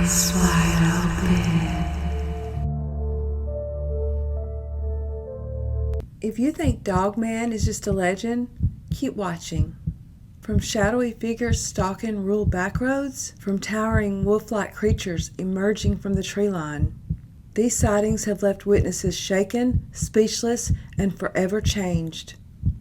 Eyes wide open. If you think Dogman is just a legend, keep watching. From shadowy figures stalking rural backroads, from towering wolf-like creatures emerging from the tree line, these sightings have left witnesses shaken, speechless, and forever changed.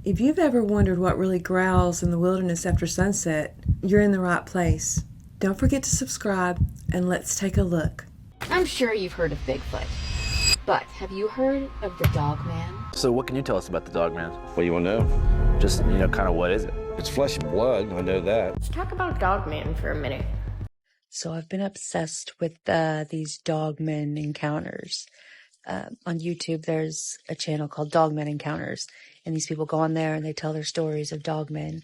If you've ever wondered what really growls in the wilderness after sunset, you're in the right place. Don't forget to subscribe, and let's take a look. I'm sure you've heard of Bigfoot, but have you heard of the Dogman? So what can you tell us about the Dogman? What do you want to know? Just, kind of what is it? It's flesh and blood, I know that. Let's talk about Dogman for a minute. So I've been obsessed with these Dogman encounters. On YouTube, there's a channel called Dogman Encounters, and these people go on there and they tell their stories of Dogmen.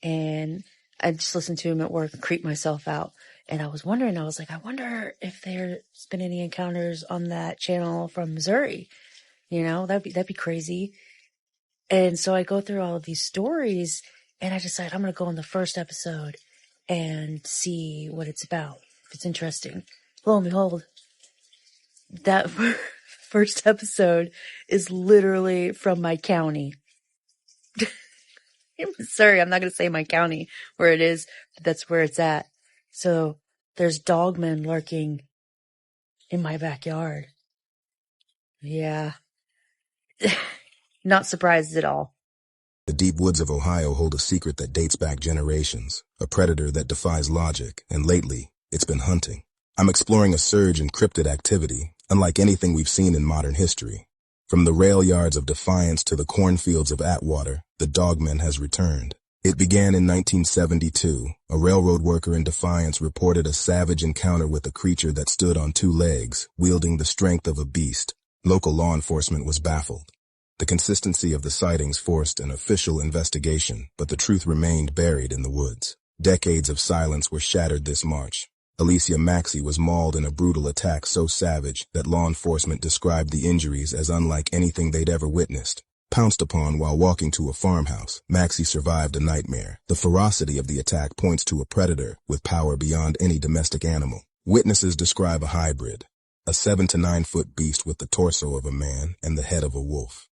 And I just listen to them at work and creep myself out. And I was wondering, I wonder if there's been any encounters on that channel from Missouri. That'd be crazy. And so I go through all of these stories, and I decide I'm going to go on the first episode and see what it's about, if it's interesting. Lo and behold, that first episode is literally from my county. In Missouri, I'm not going to say my county where it is, but that's where it's at. So there's dogmen lurking in my backyard. Yeah. Not surprised at all. The deep woods of Ohio hold a secret that dates back generations, a predator that defies logic, and lately, it's been hunting. I'm exploring a surge in cryptid activity, unlike anything we've seen in modern history. From the rail yards of Defiance to the cornfields of Atwater, the Dogman has returned. It began in 1972. A railroad worker in Defiance reported a savage encounter with a creature that stood on two legs, wielding the strength of a beast. Local law enforcement was baffled. The consistency of the sightings forced an official investigation, but the truth remained buried in the woods. Decades of silence were shattered this March. Alicia Maxey was mauled in a brutal attack so savage that law enforcement described the injuries as unlike anything they'd ever witnessed. Pounced upon while walking to a farmhouse, Maxey survived a nightmare. The ferocity of the attack points to a predator with power beyond any domestic animal. Witnesses describe a hybrid, a 7 to 9 foot beast with the torso of a man and the head of a wolf.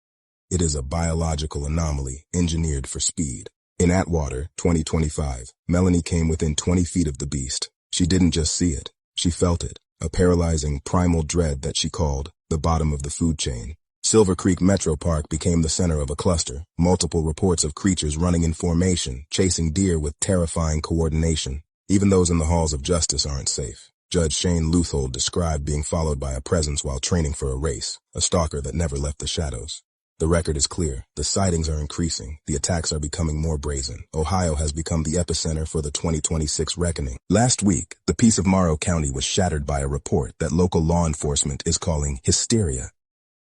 It is a biological anomaly engineered for speed. In Atwater, 2025, Melanie came within 20 feet of the beast. She didn't just see it, she felt it, a paralyzing primal dread that she called the bottom of the food chain. Silver Creek Metro Park became the center of a cluster, multiple reports of creatures running in formation, chasing deer with terrifying coordination. Even those in the halls of justice aren't safe. Judge Shane Luthold described being followed by a presence while training for a race, a stalker that never left the shadows. The record is clear. The sightings are increasing. The attacks are becoming more brazen. Ohio has become the epicenter for the 2026 reckoning. Last week, the peace of Morrow County was shattered by a report that local law enforcement is calling hysteria,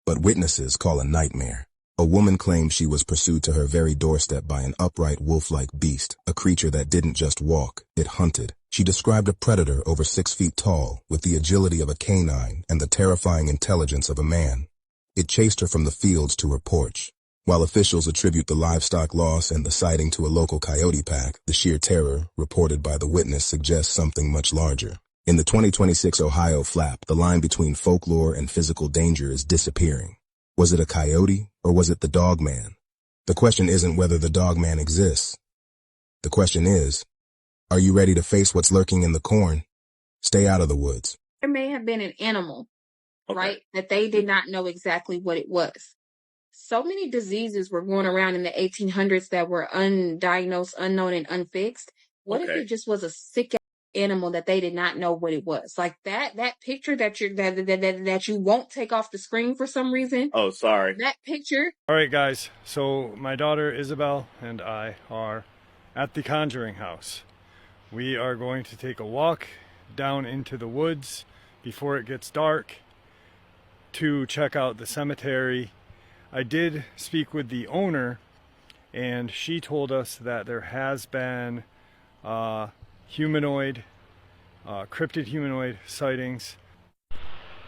but witnesses call a nightmare. A woman claimed she was pursued to her very doorstep by an upright wolf-like beast, a creature that didn't just walk, it hunted. She described a predator over 6 feet tall, with the agility of a canine and the terrifying intelligence of a man. It chased her from the fields to her porch. While officials attribute the livestock loss and the sighting to a local coyote pack, the sheer terror reported by the witness suggests something much larger. In the 2026 Ohio flap, the line between folklore and physical danger is disappearing. Was it a coyote, or was it the Dogman? The question isn't whether the Dogman exists. The question is, are you ready to face what's lurking in the corn? Stay out of the woods. There may have been an animal, right, that they did not know exactly what it was. So many diseases were going around in the 1800s that were undiagnosed, unknown, and unfixed. What if it just was a sick animal that they did not know what it was? Like that picture that you won't take off the screen for some reason. Oh, sorry. That picture. All right, guys. So my daughter Isabel and I are at the Conjuring House. We are going to take a walk down into the woods before it gets dark to check out the cemetery. I did speak with the owner, and she told us that there has been cryptid humanoid sightings.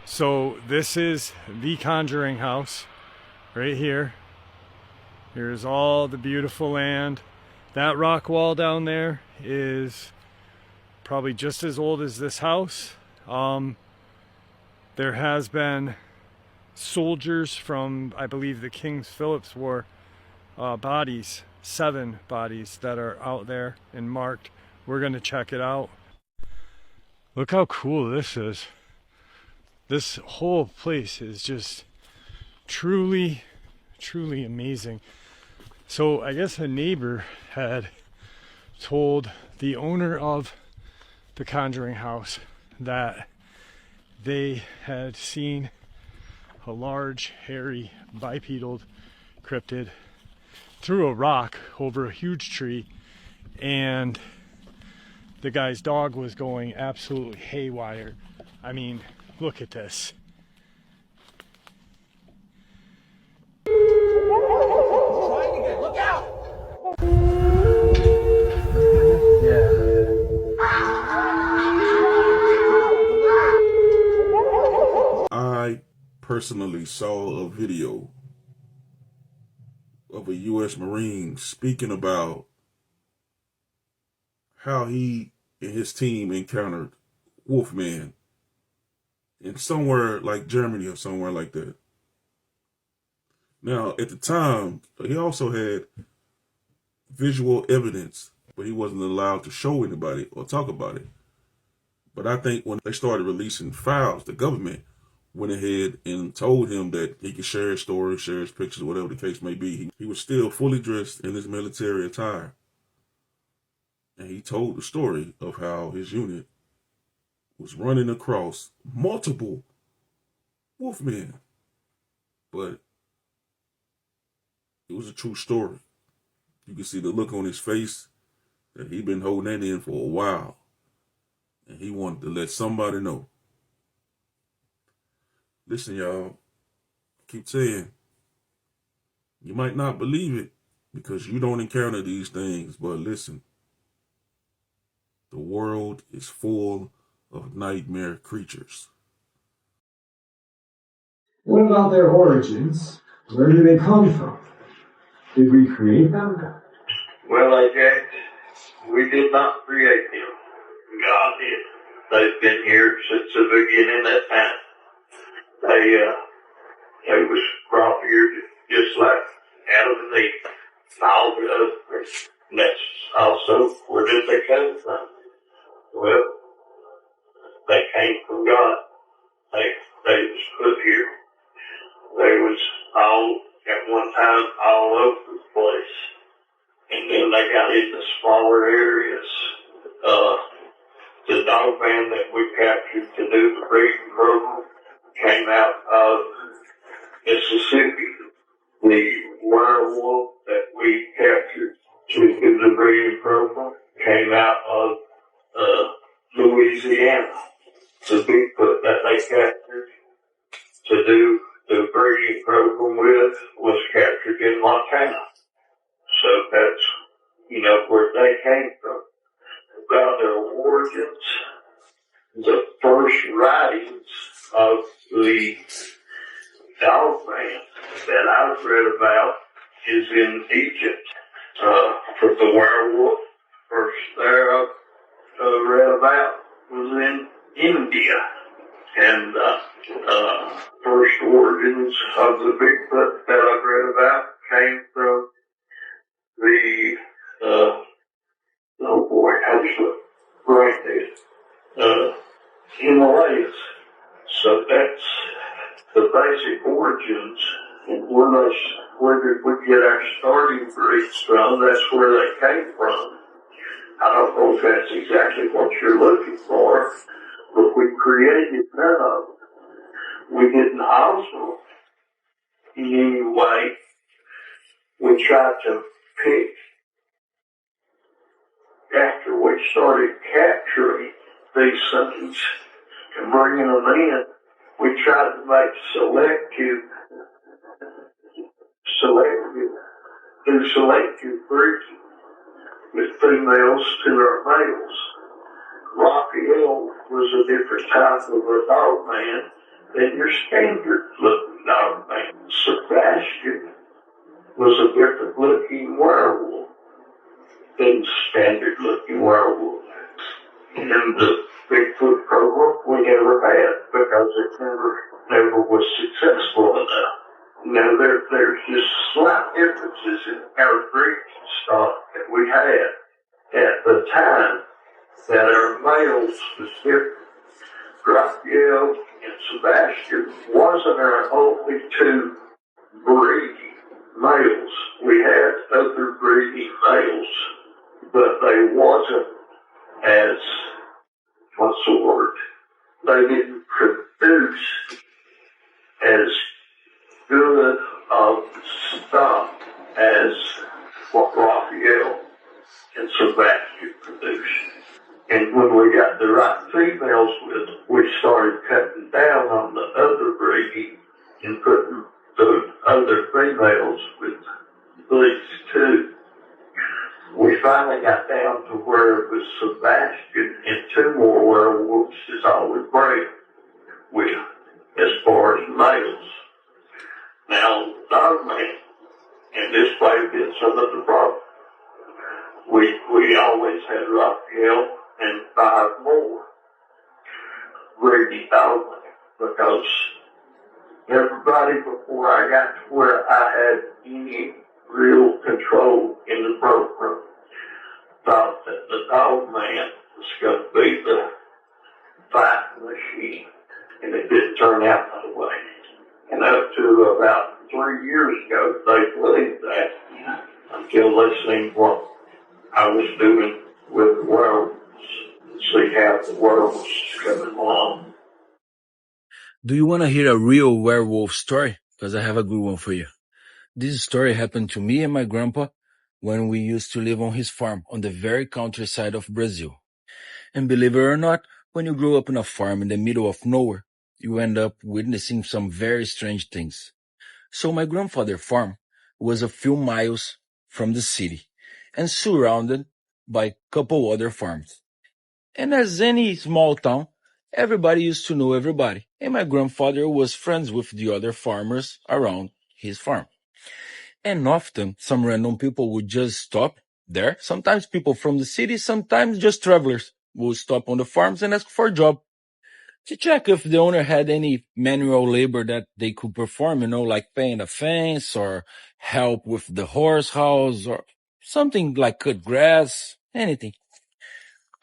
So this is the Conjuring House right here. Here's all the beautiful land. That rock wall down there is probably just as old as this house. There has been soldiers from, I believe, the King's Philip's War, bodies, 7 bodies that are out there and marked. We're gonna check it out. Look how cool this is. This whole place is just truly, truly amazing. So I guess a neighbor had told the owner of the Conjuring House that they had seen a large, hairy, bipedal cryptid through a rock over a huge tree, and the guy's dog was going absolutely haywire. I mean, look at this. Look out! I personally saw a video of a U.S. Marine speaking about how he and his team encountered Wolfman in somewhere like Germany or somewhere like that. Now, at the time, he also had visual evidence, but he wasn't allowed to show anybody or talk about it. But I think when they started releasing files, the government went ahead and told him that he could share his story, share his pictures, whatever the case may be. He was still fully dressed in his military attire. And he told the story of how his unit was running across multiple Wolfmen. But it was a true story. You can see the look on his face that he'd been holding that in for a while. And he wanted to let somebody know. Listen, y'all, I keep saying, you might not believe it because you don't encounter these things, but listen, the world is full of nightmare creatures. What about their origins? Where do they come from? Did we create them? Well, I guess we did not create them. God did. They've been here since the beginning of time. They was brought here just like Adam and Eve. All the others. And that's also where did they come from? Well, they came from God. They was put here. They was all at one time all over the place. And then they got into smaller areas. The Dogman that we captured to do the breeding program came out of Mississippi. The Werewolf that we captured to do the breeding program came out of Louisiana. The Bigfoot that they captured to do the breeding program with was captured in Montana. So that's, where they came from. About their origins, the first writings of the Dogman that I've read about is in Egypt. For the werewolf, first there I've read about was in India. And first origins of the Bigfoot that I've read about came from the oh boy, I just right there. Himalayas. So that's the basic origins. And where did we get our starting breeds from? That's where they came from. I don't know if that's exactly what you're looking for, but we created none of them. We didn't also, in any way, we tried to pick. After we started capturing these things and bringing them in, we tried to make selective breeding with females to our males. Raphael was a different type of a dogman than your standard looking dogman. Sebastian was a different looking werewolf than standard looking werewolf. And Bigfoot program we never had because it never was successful enough. Now there's just slight differences in our breeding stock that we had at the time that our males was different. Raphael and Sebastian wasn't our only two breeding males. We had other breeding males, but they wasn't as, what's the word? They didn't produce as good of stock as what Raphael and Sebastian produced. And when we got the right females with them, we started cutting down on the other breeding and putting the other females with these two. We finally got down to where it was Sebastian and two more werewolves is all we bred with as far as males. Now, Dogman and this baby is another problem. We always had Raphael and 5 more breeding Dogman because everybody before I got to where I had any real control in the program thought that the Dogman was going to be the fight machine, and it didn't turn out that way. And up to about 3 years ago, they believed that until they seen what I was doing with the werewolves, and see how the werewolves is coming along. Do you want to hear a real werewolf story? Because I have a good one for you. This story happened to me and my grandpa when we used to live on his farm on the very countryside of Brazil. And believe it or not, when you grow up in a farm in the middle of nowhere, you end up witnessing some very strange things. So my grandfather's farm was a few miles from the city and surrounded by a couple other farms. And as any small town, everybody used to know everybody. And my grandfather was friends with the other farmers around his farm. And often some random people would just stop there. Sometimes people from the city, sometimes just travelers would stop on the farms and ask for a job to check if the owner had any manual labor that they could perform, like paint a fence or help with the horse house or something like cut grass, anything.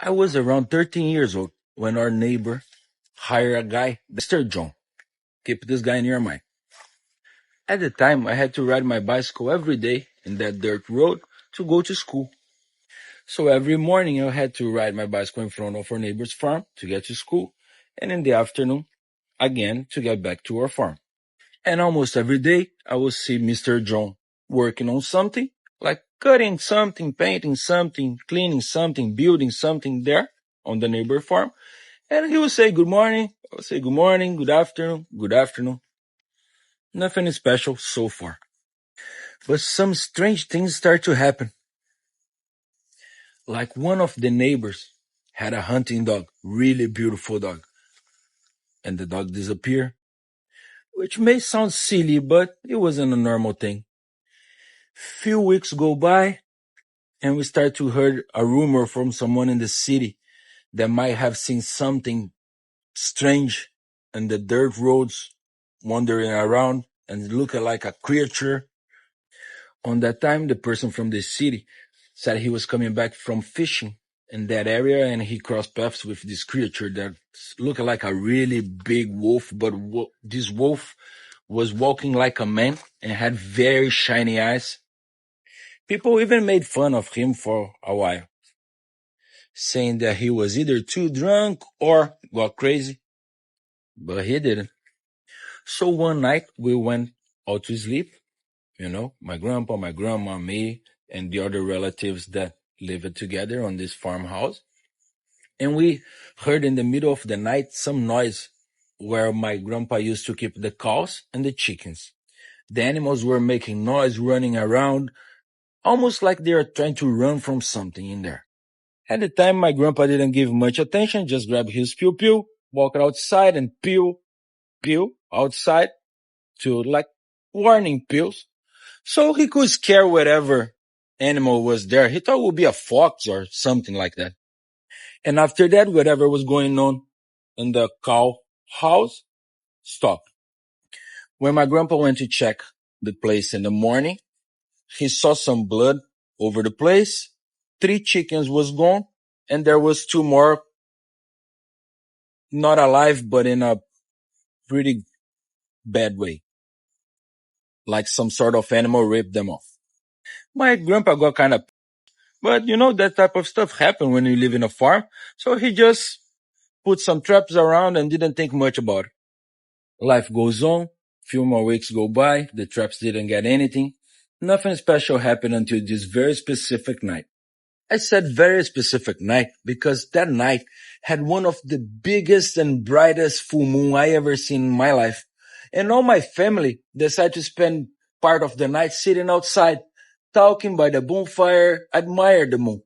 I was around 13 years old when our neighbor hired a guy, Mr. John. Keep this guy in your mind. At the time, I had to ride my bicycle every day in that dirt road to go to school. So every morning I had to ride my bicycle in front of our neighbor's farm to get to school, and in the afternoon, again to get back to our farm. And almost every day, I would see Mr. John working on something, like cutting something, painting something, cleaning something, building something there on the neighbor farm. And he would say good morning, I would say good morning, good afternoon, good afternoon. Nothing special so far. But some strange things start to happen. Like one of the neighbors had a hunting dog, really beautiful dog. And the dog disappeared. Which may sound silly, but it wasn't a normal thing. Few weeks go by, and we start to hear a rumor from someone in the city that might have seen something strange in the dirt roads, wandering around and looking like a creature. On that time, the person from the city said he was coming back from fishing in that area, and he crossed paths with this creature that looked like a really big wolf, but this wolf was walking like a man and had very shiny eyes. People even made fun of him for a while, saying that he was either too drunk or got crazy, but he didn't. So one night we went out to sleep, my grandpa, my grandma, me, and the other relatives that lived together on this farmhouse. And we heard in the middle of the night some noise where my grandpa used to keep the cows and the chickens. The animals were making noise, running around, almost like they were trying to run from something in there. At the time, my grandpa didn't give much attention, just grabbed his pew-pew, walked outside and pew outside to like warning pills. So he could scare whatever animal was there. He thought it would be a fox or something like that. And after that, whatever was going on in the cow house stopped. When my grandpa went to check the place in the morning, he saw some blood over the place. 3 chickens was gone, and there was 2 more not alive, but in a pretty bad way. Like some sort of animal ripped them off. My grandpa got kind of, but that type of stuff happen when you live in a farm. So he just put some traps around and didn't think much about it. Life goes on. Few more weeks go by. The traps didn't get anything. Nothing special happened until this very specific night. I said very specific night because that night had one of the biggest and brightest full moon I ever seen in my life. And all my family decided to spend part of the night sitting outside, talking by the bonfire, admire the moon.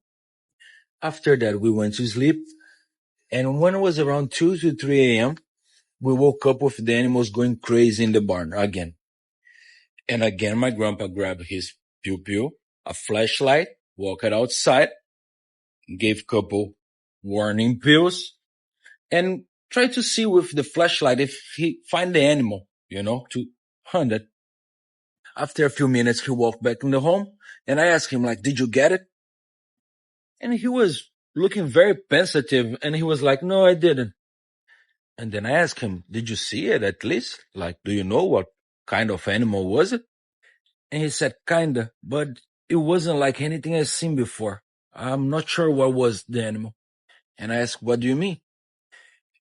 After that, we went to sleep. And when it was around 2 to 3 a.m., we woke up with the animals going crazy in the barn again. And again, my grandpa grabbed his pew-pew, a flashlight, walked outside, gave couple warning pills, and tried to see with the flashlight if he find the animal, to hunt it. After a few minutes, he walked back in the home, and I asked him, did you get it? And he was looking very pensive, and he was like, no, I didn't. And then I asked him, did you see it at least? Do you know what kind of animal was it? And he said, kinda, but it wasn't like anything I've seen before. I'm not sure what was the animal. And I asked, what do you mean?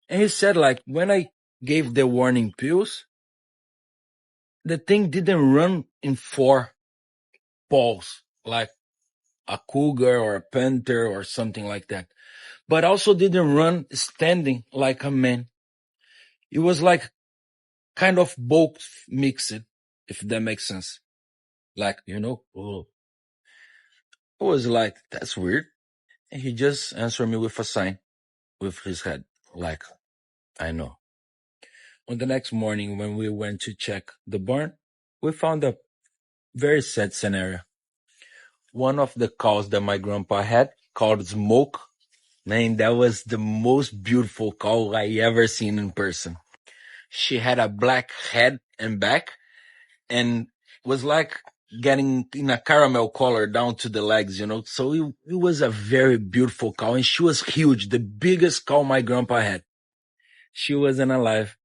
And he said, when I gave the warning pills, the thing didn't run in 4 paws, like a cougar or a panther or something like that. But also didn't run standing like a man. It was kind of both mixed, if that makes sense. Oh. I was like, that's weird. And he just answered me with a sign with his head, I know. On the next morning, when we went to check the barn, we found a very sad scenario. One of the cows that my grandpa had, called Smoke, man, that was the most beautiful cow I ever seen in person. She had a black head and back, and was getting in a caramel color down to the legs, So it was a very beautiful cow, and she was huge, the biggest cow my grandpa had. She wasn't alive.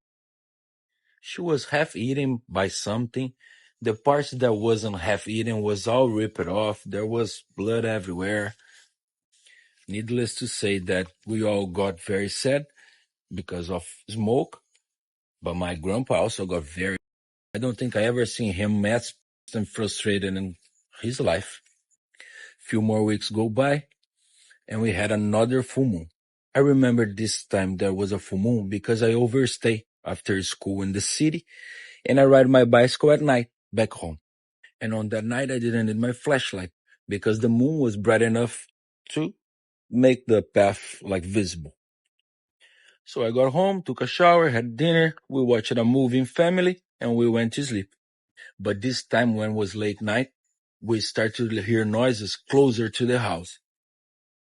She was half eaten by something. The parts that wasn't half eaten was all ripped off. There was blood everywhere. Needless to say that we all got very sad because of Smoke, but my grandpa also got very, I don't think I ever seen him mad and frustrated in his life. Few more weeks go by, and we had another full moon. I remember this time there was a full moon because I overstayed after school in the city, and I ride my bicycle at night back home. And on that night, I didn't need my flashlight because the moon was bright enough to make the path visible. So I got home, took a shower, had dinner, we watched a movie in family, and we went to sleep. But this time when it was late night, we started to hear noises closer to the house.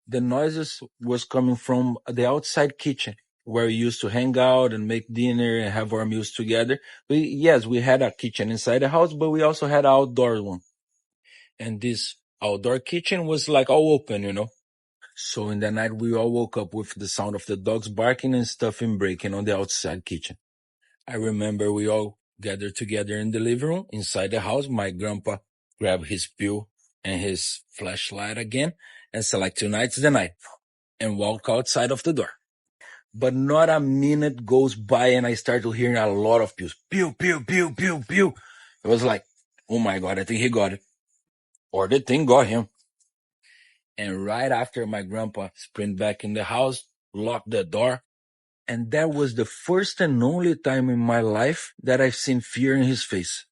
The noises was coming from the outside kitchen where we used to hang out and make dinner and have our meals together. We had a kitchen inside the house, but we also had an outdoor one. And this outdoor kitchen was all open, So in the night, we all woke up with the sound of the dogs barking and stuff and breaking on the outside kitchen. I remember we all gathered together in the living room inside the house. My grandpa grabbed his pill and his flashlight again and said, tonight's the night, and walk outside of the door. But not a minute goes by and I start to hear a lot of pews. Pew, pew, pew, pew, pew. It was oh my God, I think he got it. Or the thing got him. And right after my grandpa sprint back in the house, locked the door. And that was the first and only time in my life that I've seen fear in his face.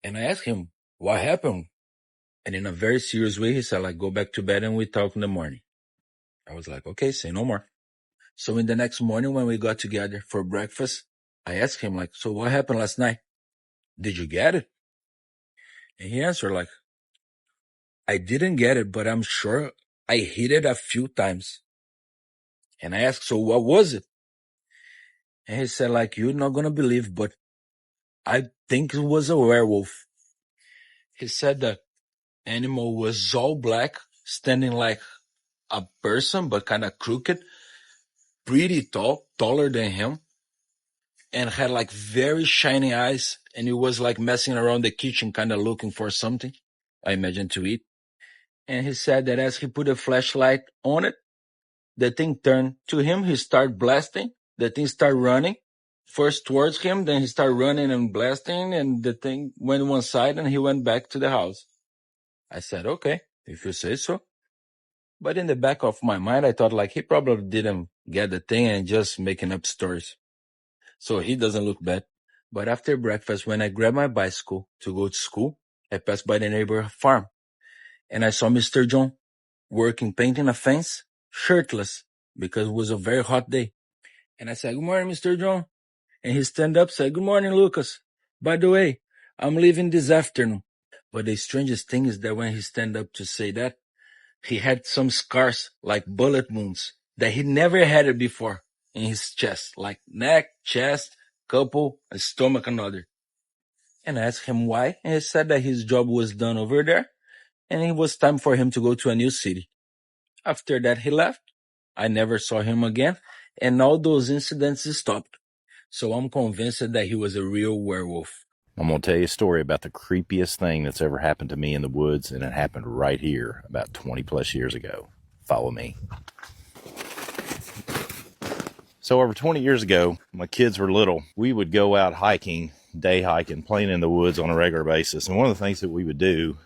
And I asked him, what happened? And in a very serious way, he said, go back to bed and we talk in the morning. I was like, okay, say no more. So in the next morning when we got together for breakfast, I asked him, so what happened last night? Did you get it? And he answered, I didn't get it, but I'm sure I hit it a few times. And I asked, so what was it? And he said, like, you're not going to believe, but I think it was a werewolf. He said the animal was all black, standing like a person, but kind of crooked, pretty tall, taller than him, and had like very shiny eyes. And he was like messing around the kitchen, kind of looking for something, I imagine, to eat. And he said that as he put a flashlight on it, the thing turned to him. He started blasting. The thing started running first towards him. Then he started running and blasting. And the thing went one side and he went back to the house. I said, okay, if you say so. But in the back of my mind, I thought like he probably didn't get the thing and just making up stories. So he doesn't look bad. But after breakfast, when I grabbed my bicycle to go to school, I passed by the neighborhood farm. And I saw Mr. John working, painting a fence, shirtless, because it was a very hot day. And I said, good morning, Mr. John. And he stand up, said, good morning, Lucas. By the way, I'm leaving this afternoon. But the strangest thing is that when he stand up to say that, he had some scars like bullet wounds that he never had it before in his chest, like neck, chest, couple, and stomach, another. And I asked him why, and he said that his job was done over there, and it was time for him to go to a new city. After that, he left. I never saw him again, and all those incidents stopped. So I'm convinced that he was a real werewolf. I'm going to tell you a story about the creepiest thing that's ever happened to me in the woods, and it happened right here about 20 plus years ago. Follow me. So over 20 years ago, my kids were little. We would go out hiking, day hiking, playing in the woods on a regular basis. And one of the things that we would do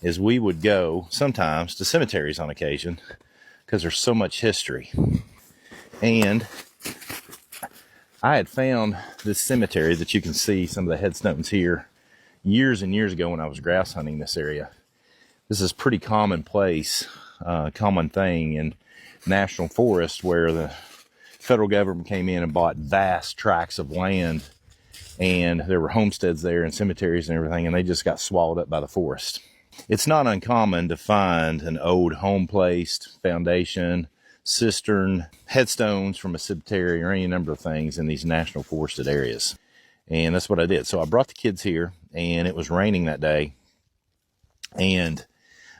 is we would go sometimes to cemeteries on occasion because there's so much history. And I had found this cemetery that you can see some of the headstones here years and years ago when I was grouse hunting this area. This is pretty commonplace, common thing in national forests where the federal government came in and bought vast tracts of land, and there were homesteads there and cemeteries and everything, and they just got swallowed up by the forest. It's not uncommon to find an old home-placed foundation, cistern, headstones from a cemetery, or any number of things in these national forested areas. And that's what I did. So I brought the kids here, and it was raining that day. And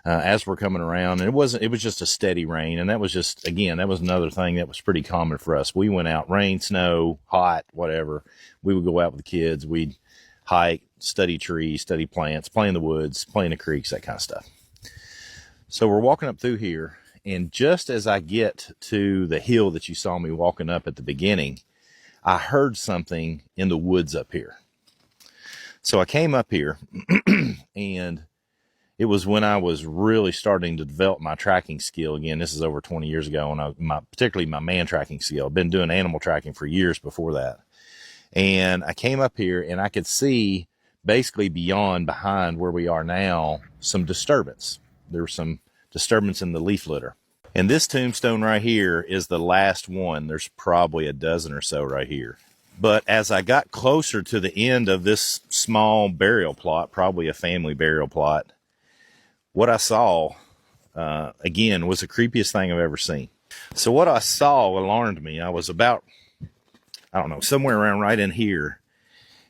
as we're coming around, and it was just a steady rain. And that was just, again, that was another thing that was pretty common for us. We went out, rain, snow, hot, whatever. We would go out with the kids. We'd hike, study trees, study plants, play in the woods, play in the creeks, that kind of stuff. So we're walking up through here. And just as I get to the hill that you saw me walking up at the beginning, I heard something in the woods up here. So I came up here, and it was when I was really starting to develop my tracking skill. Again, this is over 20 years ago, and particularly my man tracking skill. I've been doing animal tracking for years before that. And I came up here, and I could see basically behind where we are now, some disturbance. There was some disturbance in the leaf litter. And this tombstone right here is the last one. There's probably a dozen or so right here. But as I got closer to the end of this small burial plot, probably a family burial plot, what I saw, again, was the creepiest thing I've ever seen. So what I saw alarmed me. I was about, I don't know, somewhere around right in here.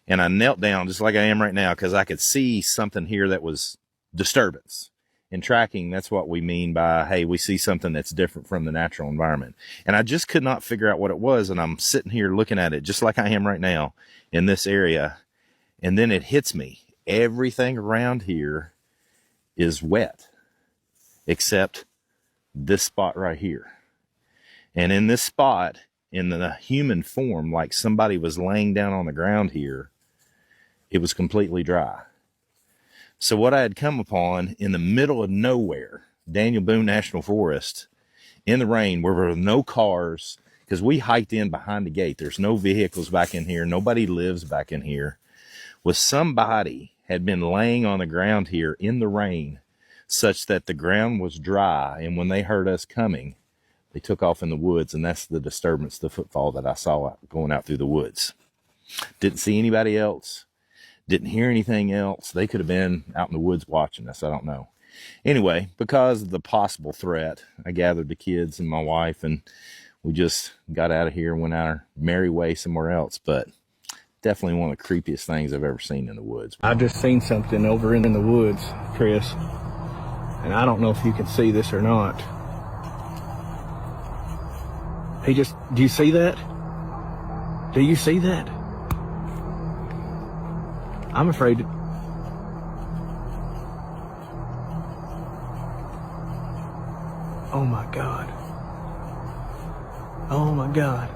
And I knelt down just like I am right now because I could see something here that was disturbance. In tracking, that's what we mean by, hey, we see something that's different from the natural environment. And I just could not figure out what it was. And I'm sitting here looking at it just like I am right now in this area. And then it hits me. Everything around here is wet except this spot right here. And in this spot, in the human form, like somebody was laying down on the ground here, it was completely dry. So what I had come upon in the middle of nowhere, Daniel Boone National Forest, in the rain, where there were no cars, because we hiked in behind the gate. There's no vehicles back in here. Nobody lives back in here. Was somebody had been laying on the ground here in the rain such that the ground was dry. And when they heard us coming, they took off in the woods. And that's the disturbance, the footfall that I saw going out through the woods. Didn't see anybody else. Didn't hear anything else. They could have been out in the woods watching us. I don't know. Anyway, because of the possible threat, I gathered the kids and my wife, and we just got out of here and went our merry way somewhere else. But definitely one of the creepiest things I've ever seen in the woods. I just seen something over in the woods, Chris, and I don't know if you can see this or not. Do you see that? Do you see that? I'm afraid. Oh my God. Oh my God.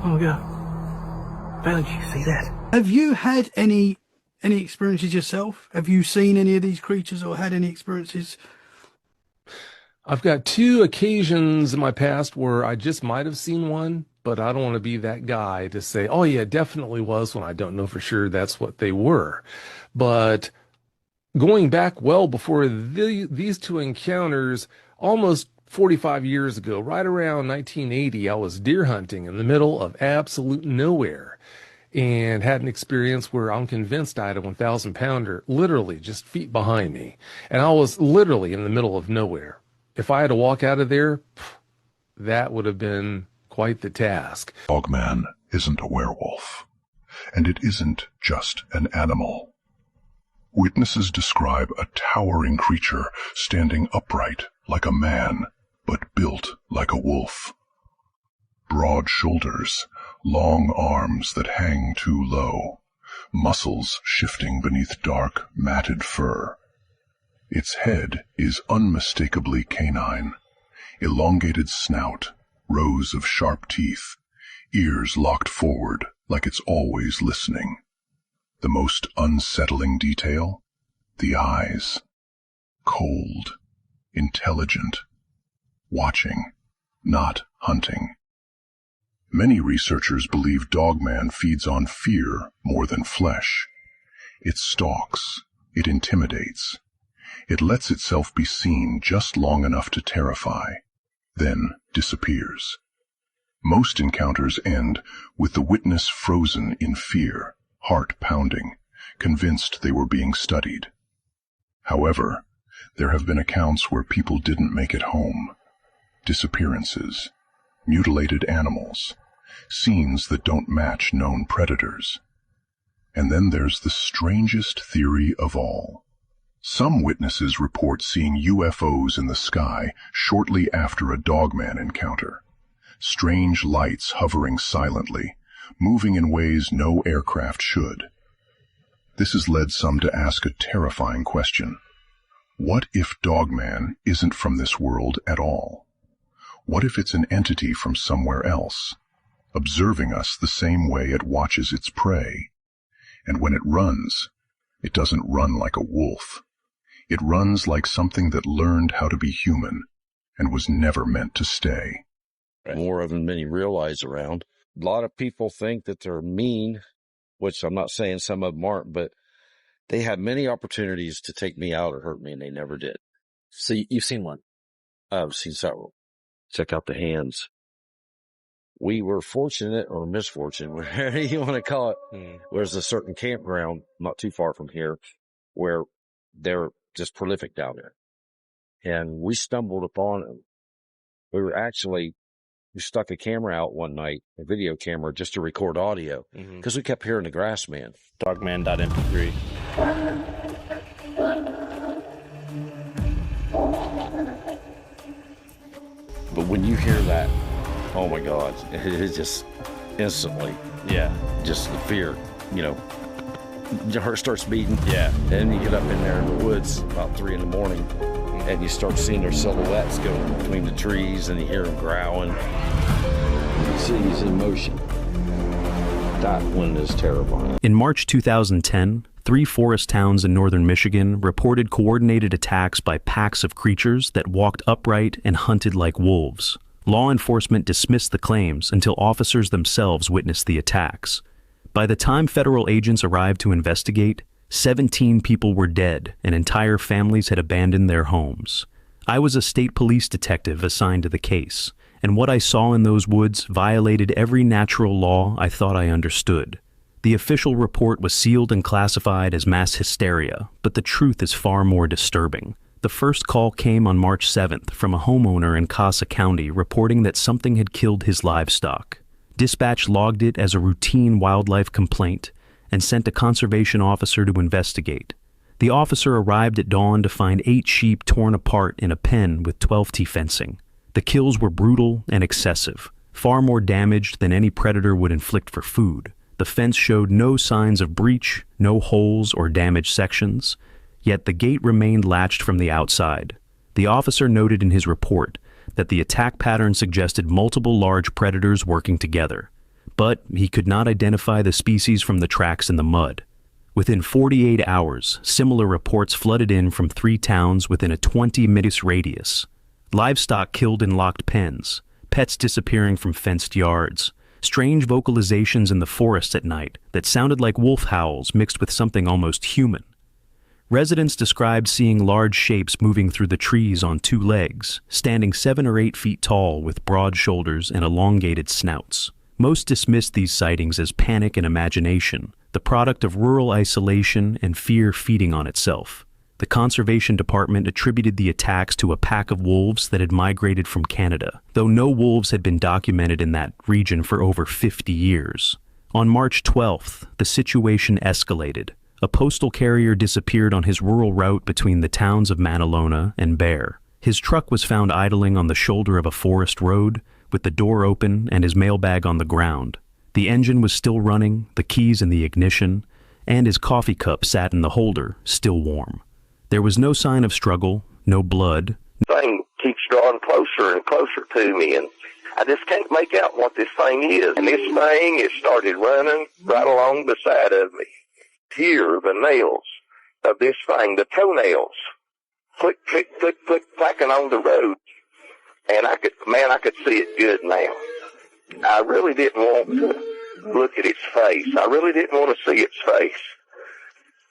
Oh my God. Bailey, did you see that? Have you had any experiences yourself? Have you seen any of these creatures or had any experiences? I've got 2 occasions in my past where I just might have seen one, but I don't want to be that guy to say, oh yeah, definitely was, when I don't know for sure that's what they were. But going back well before these 2 encounters, almost 45 years ago, right around 1980, I was deer hunting in the middle of absolute nowhere and had an experience where I'm convinced I had a 1,000 pounder literally just feet behind me. And I was literally in the middle of nowhere. If I had to walk out of there, that would have been quite the task. Dogman isn't a werewolf, and it isn't just an animal. Witnesses describe a towering creature standing upright like a man, but built like a wolf. Broad shoulders, long arms that hang too low, muscles shifting beneath dark, matted fur. Its head is unmistakably canine, elongated snout, rows of sharp teeth, ears locked forward like it's always listening. The most unsettling detail? The eyes. Cold, intelligent, watching, not hunting. Many researchers believe Dogman feeds on fear more than flesh. It stalks, it intimidates. It lets itself be seen just long enough to terrify, then disappears. Most encounters end with the witness frozen in fear, heart pounding, convinced they were being studied. However, there have been accounts where people didn't make it home. Disappearances, mutilated animals, scenes that don't match known predators. And then there's the strangest theory of all. Some witnesses report seeing UFOs in the sky shortly after a Dogman encounter. Strange lights hovering silently, moving in ways no aircraft should. This has led some to ask a terrifying question. What if Dogman isn't from this world at all? What if it's an entity from somewhere else, observing us the same way it watches its prey? And when it runs, it doesn't run like a wolf. It runs like something that learned how to be human and was never meant to stay. More of them than you realize around. A lot of people think that they're mean, which I'm not saying some of them aren't, but they had many opportunities to take me out or hurt me, and they never did. So you've seen one? I've seen several. Check out the hands. We were fortunate, or misfortunate, whatever you want to call it. There's a certain campground not too far from here where they're just prolific down there. And we stumbled upon them. We stuck a camera out one night, a video camera, just to record audio, because we kept hearing the grass man. Dogman.mp3. But when you hear that, oh my God, it is just instantly, just the fear, your heart starts beating. Yeah. And you get up in there in the woods about 3 a.m, and you start seeing their silhouettes going between the trees, and you hear them growling. Cities in motion. That one is terrifying. In March 2010, 3 forest towns in northern Michigan reported coordinated attacks by packs of creatures that walked upright and hunted like wolves. Law enforcement dismissed the claims until officers themselves witnessed the attacks. By the time federal agents arrived to investigate, 17 people were dead and entire families had abandoned their homes. I was a state police detective assigned to the case, and what I saw in those woods violated every natural law I thought I understood. The official report was sealed and classified as mass hysteria, but the truth is far more disturbing. The first call came on March 7th from a homeowner in Casa County reporting that something had killed his livestock. Dispatch logged it as a routine wildlife complaint and sent a conservation officer to investigate. The officer arrived at dawn to find 8 sheep torn apart in a pen with 12T fencing. The kills were brutal and excessive, far more damaged than any predator would inflict for food. The fence showed no signs of breach, no holes or damaged sections, yet the gate remained latched from the outside. The officer noted in his report that the attack pattern suggested multiple large predators working together, but he could not identify the species from the tracks in the mud. Within 48 hours, similar reports flooded in from 3 towns within a 20-minute radius. Livestock killed in locked pens, pets disappearing from fenced yards, strange vocalizations in the forest at night that sounded like wolf howls mixed with something almost human. Residents described seeing large shapes moving through the trees on 2 legs, standing 7 or 8 feet tall with broad shoulders and elongated snouts. Most dismissed these sightings as panic and imagination, the product of rural isolation and fear feeding on itself. The Conservation Department attributed the attacks to a pack of wolves that had migrated from Canada, though no wolves had been documented in that region for over 50 years. On March 12th, the situation escalated. A postal carrier disappeared on his rural route between the towns of Manalona and Bear. His truck was found idling on the shoulder of a forest road, with the door open and his mailbag on the ground. The engine was still running, the keys in the ignition, and his coffee cup sat in the holder, still warm. There was no sign of struggle, no blood. Thing keeps drawing closer and closer to me, and I just can't make out what this thing is. And this thing, it started running right along the side of me. Hear the nails of this thing, the toenails, click, click, click, click, clacking on the road. And I could see it good now. I really didn't want to look at its face. I really didn't want to see its face.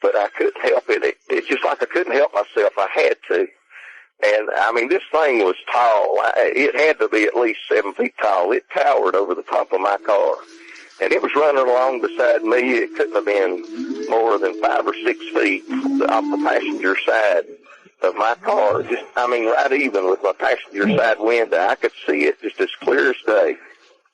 But I couldn't help it. It's just like I couldn't help myself. I had to. And, I mean, this thing was tall. It had to be at least 7 feet tall. It towered over the top of my car. And it was running along beside me. It couldn't have been more than 5 or 6 feet off the passenger side of my car. Just, I mean, right even with my passenger side window. I could see it just as clear as day.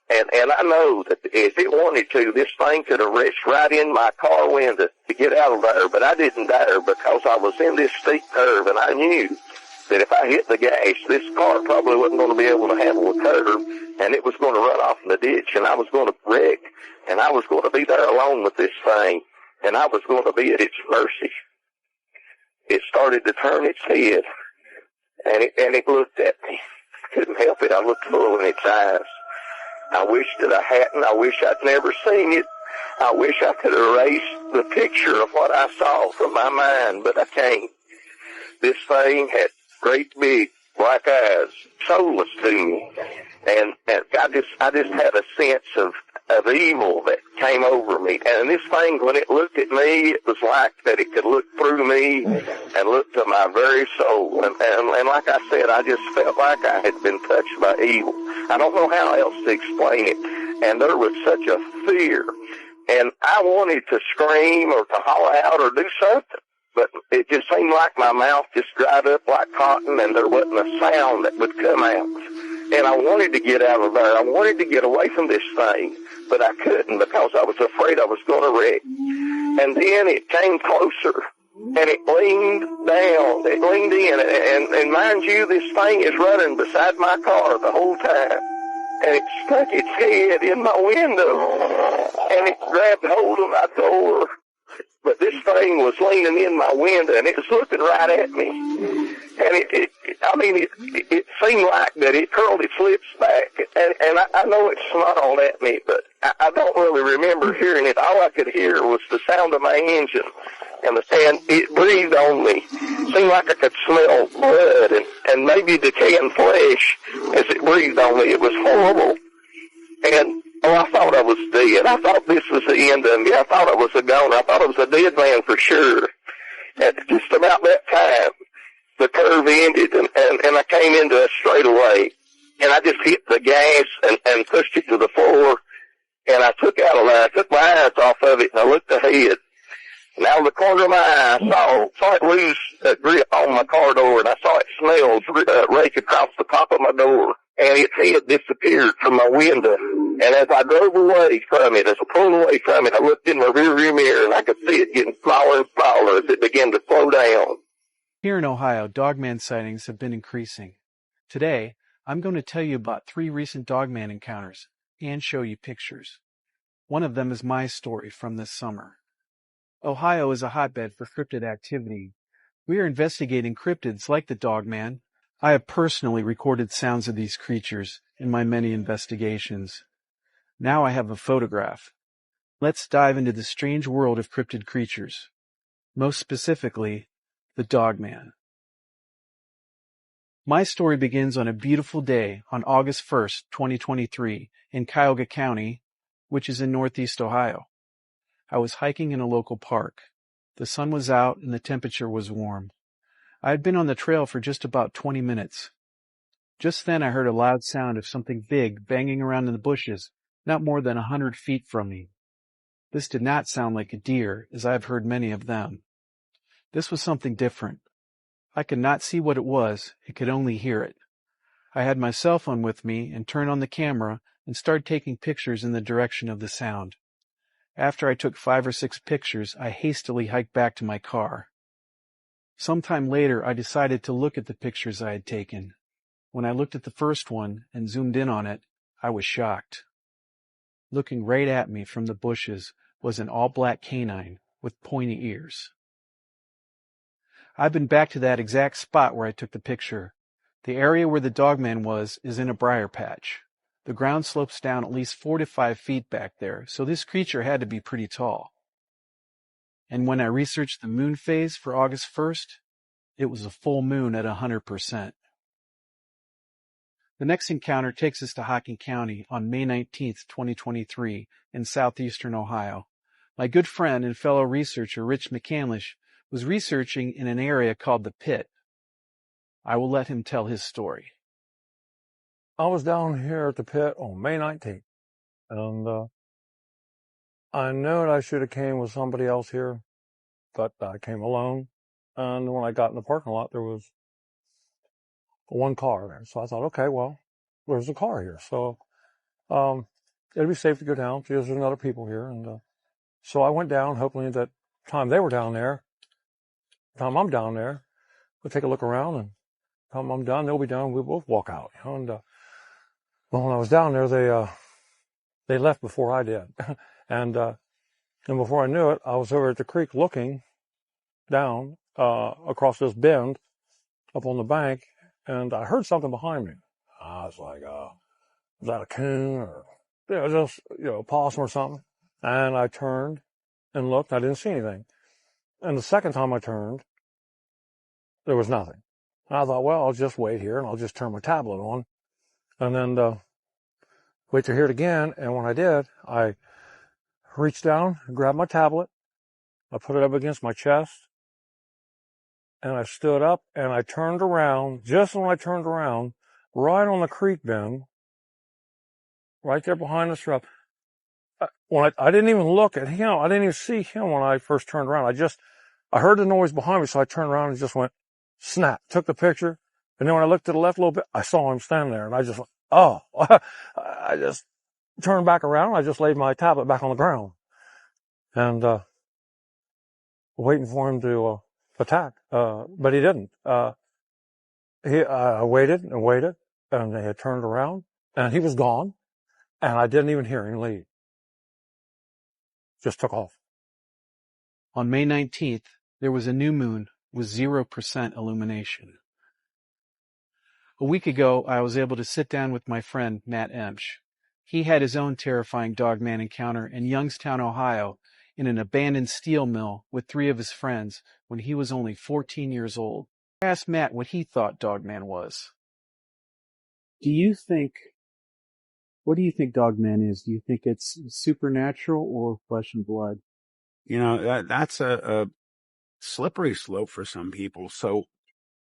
And I know that if it wanted to, this thing could have reached right in my car window to get out of there. But I didn't dare because I was in this steep curve, and I knew that if I hit the gas, this car probably wasn't going to be able to handle the curve, and it was going to run off in the ditch, and I was going to wreck, and I was going to be there alone with this thing, and I was going to be at its mercy. It started to turn its head, and it looked at me. I couldn't help it. I looked full in its eyes. I wish that I hadn't. I wish I'd never seen it. I wish I could erase the picture of what I saw from my mind, but I can't. This thing had great big black eyes, soulless to me, and I just had a sense of evil that came over me. And this thing, when it looked at me, it was like that it could look through me and look to my very soul. And like I said, I just felt like I had been touched by evil. I don't know how else to explain it. And there was such a fear. And I wanted to scream or to holler out or do something. But it just seemed like my mouth just dried up like cotton, and there wasn't a sound that would come out. And I wanted to get out of there. I wanted to get away from this thing, but I couldn't because I was afraid I was going to wreck. And then it came closer, and it leaned down. It leaned in, and mind you, this thing is running beside my car the whole time. And it stuck its head in my window, and it grabbed hold of my door. But this thing was leaning in my window, and it was looking right at me. And it seemed like that it curled its lips back. And I know it snarled at me, but I don't really remember hearing it. All I could hear was the sound of my engine. And it breathed on me. It seemed like I could smell blood and maybe decaying flesh as it breathed on me. It was horrible. And I thought I was dead. I thought this was the end of me. I thought I was a goner. I thought I was a dead man for sure. At just about that time, the curve ended, and I came into a straightaway. And I just hit the gas and pushed it to the floor. And I took out of there. I took my eyes off of it, and I looked ahead. And out of the corner of my eye, I saw it lose grip on my car door, and I saw it smells rake across the top of my door. And its head disappeared from my window. And as I drove away from it, as I pulled away from it, I looked in my rearview mirror, and I could see it getting smaller and smaller as it began to slow down. Here in Ohio, Dogman sightings have been increasing. Today, I'm going to tell you about 3 recent Dogman encounters and show you pictures. One of them is my story from this summer. Ohio is a hotbed for cryptid activity. We are investigating cryptids like the Dogman. I have personally recorded sounds of these creatures in my many investigations. Now I have a photograph. Let's dive into the strange world of cryptid creatures. Most specifically, the Dogman. My story begins on a beautiful day on August 1st, 2023, in Cuyahoga County, which is in northeast Ohio. I was hiking in a local park. The sun was out and the temperature was warm. I had been on the trail for just about 20 minutes. Just then I heard a loud sound of something big banging around in the bushes, not more than 100 feet from me. This did not sound like a deer, as I have heard many of them. This was something different. I could not see what it was, I could only hear it. I had my cell phone with me and turned on the camera and started taking pictures in the direction of the sound. After I took 5 or 6 pictures, I hastily hiked back to my car. Sometime later, I decided to look at the pictures I had taken. When I looked at the first one and zoomed in on it, I was shocked. Looking right at me from the bushes was an all-black canine with pointy ears. I've been back to that exact spot where I took the picture. The area where the Dogman was is in a briar patch. The ground slopes down at least 4 to 5 feet back there, so this creature had to be pretty tall. And when I researched the moon phase for August 1st, it was a full moon at 100%. The next encounter takes us to Hocking County on May 19th, 2023, in southeastern Ohio. My good friend and fellow researcher Rich McCandlish was researching in an area called the Pit. I will let him tell his story. I was down here at the Pit on May 19th, and I knew I should have came with somebody else here, but I came alone. And when I got in the parking lot, there was one car there. So I thought, okay, well, there's a car here. So it'd be safe to go down because there's other people here. And so I went down, hoping that time they were down there, time I'm down there, we'll take a look around, and time I'm done, they'll be done. We'll both walk out. You know? And well, when I was down there, they left before I did. And before I knew it, I was over at the creek looking down across this bend up on the bank, and I heard something behind me. I was like, is that a coon or just a possum or something? And I turned and looked. I didn't see anything. And the second time I turned, there was nothing. And I thought, well, I'll just wait here and I'll just turn my tablet on, and then wait to hear it again. And when I did, I reached down and grabbed my tablet. I put it up against my chest, and I stood up and I turned around. Just when I turned around, right on the creek bend, right there behind the shrub, I didn't even look at him. I didn't even see him when I first turned around. I heard the noise behind me, so I turned around and just went, snap, took the picture. And then when I looked to the left a little bit, I saw him standing there, and I just went, oh. I just turned back around. I just laid my tablet back on the ground and waiting for him to attack. But he didn't. I waited and waited, and they had turned around, and he was gone, and I didn't even hear him leave. Just took off. On May 19th, there was a new moon with 0% illumination. A week ago, I was able to sit down with my friend, Matt Emsch. He had his own terrifying Dogman encounter in Youngstown, Ohio, in an abandoned steel mill with 3 of his friends when he was only 14 years old. I asked Matt what he thought Dogman was. What do you think Dogman is? Do you think it's supernatural or flesh and blood? That's a slippery slope for some people. So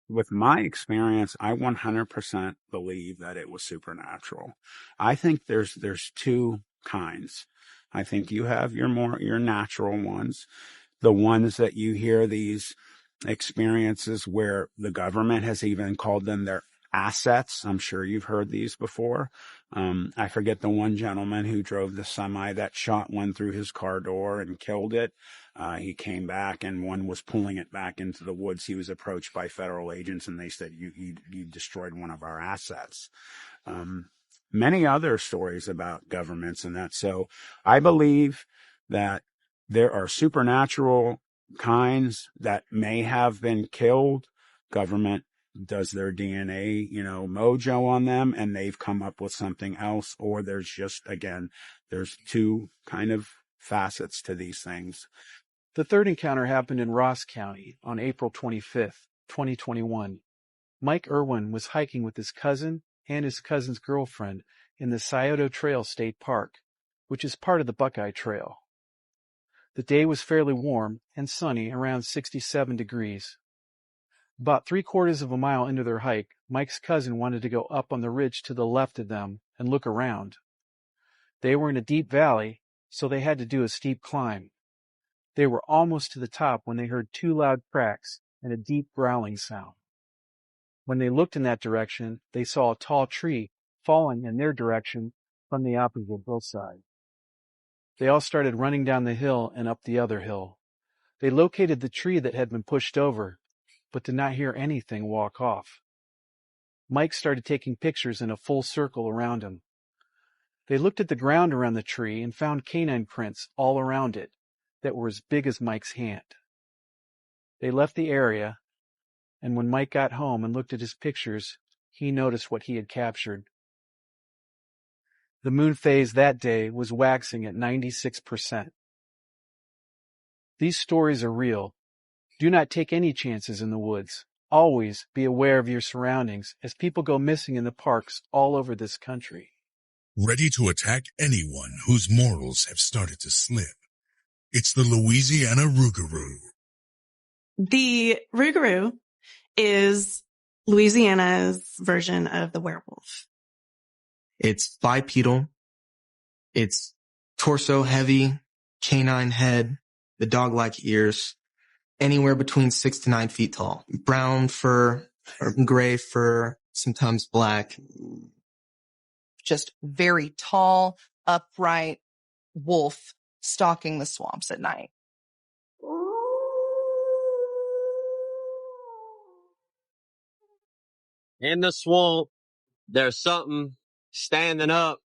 with my experience, I 100% believe that it was supernatural. I think there's 2 kinds. I think you have your natural ones the ones that you hear these experiences where the government has even called them their assets. I'm sure you've heard these before. I forget the one gentleman who drove the semi that shot one through his car door and killed it. He came back and one was pulling it back into the woods. He was approached by federal agents and they said, you destroyed one of our assets. Many other stories about governments and that. So I believe that there are supernatural kinds that may have been killed. Government does their DNA, mojo on them, and they've come up with something else. Or there's just, again, there's two kind of facets to these things. The third encounter happened in Ross County on April 25th, 2021. Mike Irwin was hiking with his cousin and his cousin's girlfriend in the Scioto Trail State Park, which is part of the Buckeye Trail. The day was fairly warm and sunny, around 67 degrees. About 3/4 of a mile into their hike, Mike's cousin wanted to go up on the ridge to the left of them and look around. They were in a deep valley, so they had to do a steep climb. They were almost to the top when they heard 2 loud cracks and a deep growling sound. When they looked in that direction, they saw a tall tree falling in their direction from the opposite hillside. They all started running down the hill and up the other hill. They located the tree that had been pushed over, but did not hear anything walk off. Mike started taking pictures in a full circle around him. They looked at the ground around the tree and found canine prints all around it that were as big as Mike's hand. They left the area, and when Mike got home and looked at his pictures, he noticed what he had captured. The moon phase that day was waxing at 96%. These stories are real. Do not take any chances in the woods. Always be aware of your surroundings as people go missing in the parks all over this country. Ready to attack anyone whose morals have started to slip. It's the Louisiana Rugaroo. The Rugaroo is Louisiana's version of the werewolf. It's bipedal. It's torso heavy, canine head, the dog-like ears, anywhere between 6 to 9 feet tall. Brown fur, or gray fur, sometimes black. Just very tall, upright wolf stalking the swamps at night. In the swamp, there's something standing up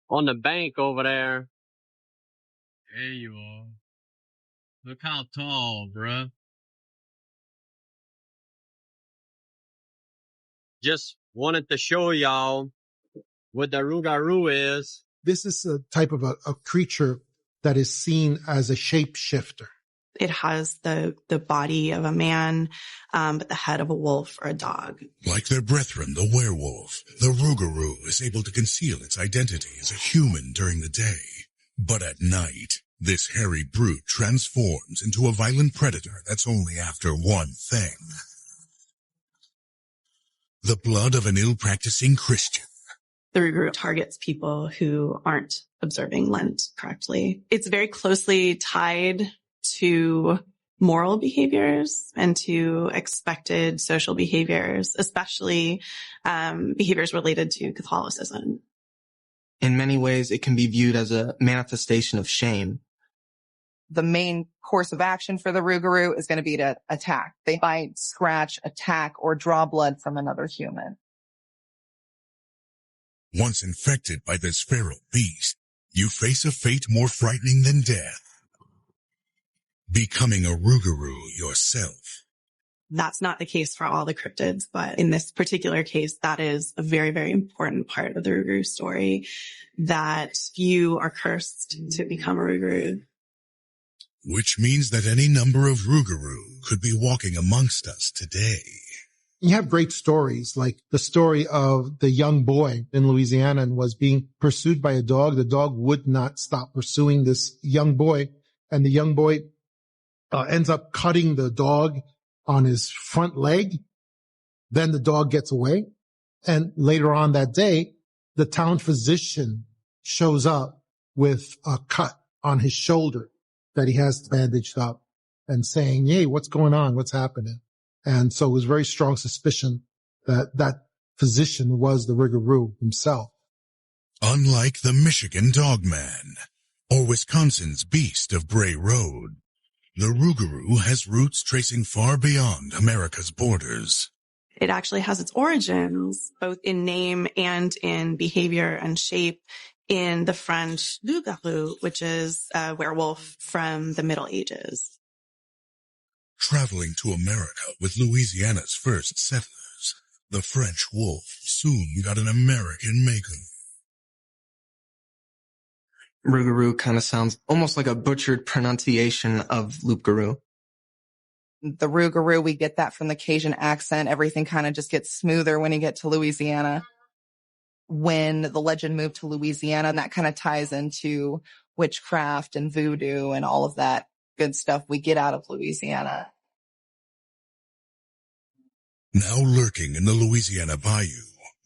on the bank over there. There you are. Look how tall, bruh. Just wanted to show y'all what the Rugaroo is. This is a type of a creature that is seen as a shapeshifter. It has the body of a man, but the head of a wolf or a dog. Like their brethren, the werewolf, the Rugaroo is able to conceal its identity as a human during the day. But at night, this hairy brute transforms into a violent predator that's only after one thing. The blood of an ill-practicing Christian. The Rugaroo targets people who aren't observing Lent correctly. It's very closely tied to moral behaviors and to expected social behaviors, especially behaviors related to Catholicism. In many ways, it can be viewed as a manifestation of shame. The main course of action for the Rugaroo is going to be to attack. They bite, scratch, attack, or draw blood from another human. Once infected by this feral beast, you face a fate more frightening than death. Becoming a Rugaroo yourself. That's not the case for all the cryptids, but in this particular case, that is a very, very important part of the Rugaroo story, that you are cursed to become a Rugaroo. Which means that any number of Rugaroo could be walking amongst us today. You have great stories, like the story of the young boy in Louisiana and was being pursued by a dog. The dog would not stop pursuing this young boy, and the young boy ends up cutting the dog on his front leg. Then the dog gets away. And later on that day, the town physician shows up with a cut on his shoulder that he has bandaged up. and saying, hey, what's going on? What's happening? And so it was very strong suspicion that that physician was the Rugaroo himself. Unlike the Michigan Dogman or Wisconsin's Beast of Bray Road, the Rugaroo has roots tracing far beyond America's borders. It actually has its origins, both in name and in behavior and shape, in the French Lougarou, which is a werewolf from the Middle Ages. Traveling to America with Louisiana's first settlers, the French wolf soon got an American makeover. Rugaroo kind of sounds almost like a butchered pronunciation of loup-garou. The Rugaroo, we get that from the Cajun accent. Everything kind of just gets smoother when you get to Louisiana. When the legend moved to Louisiana, and that kind of ties into witchcraft and voodoo and all of that good stuff we get out of Louisiana. Now lurking in the Louisiana bayou,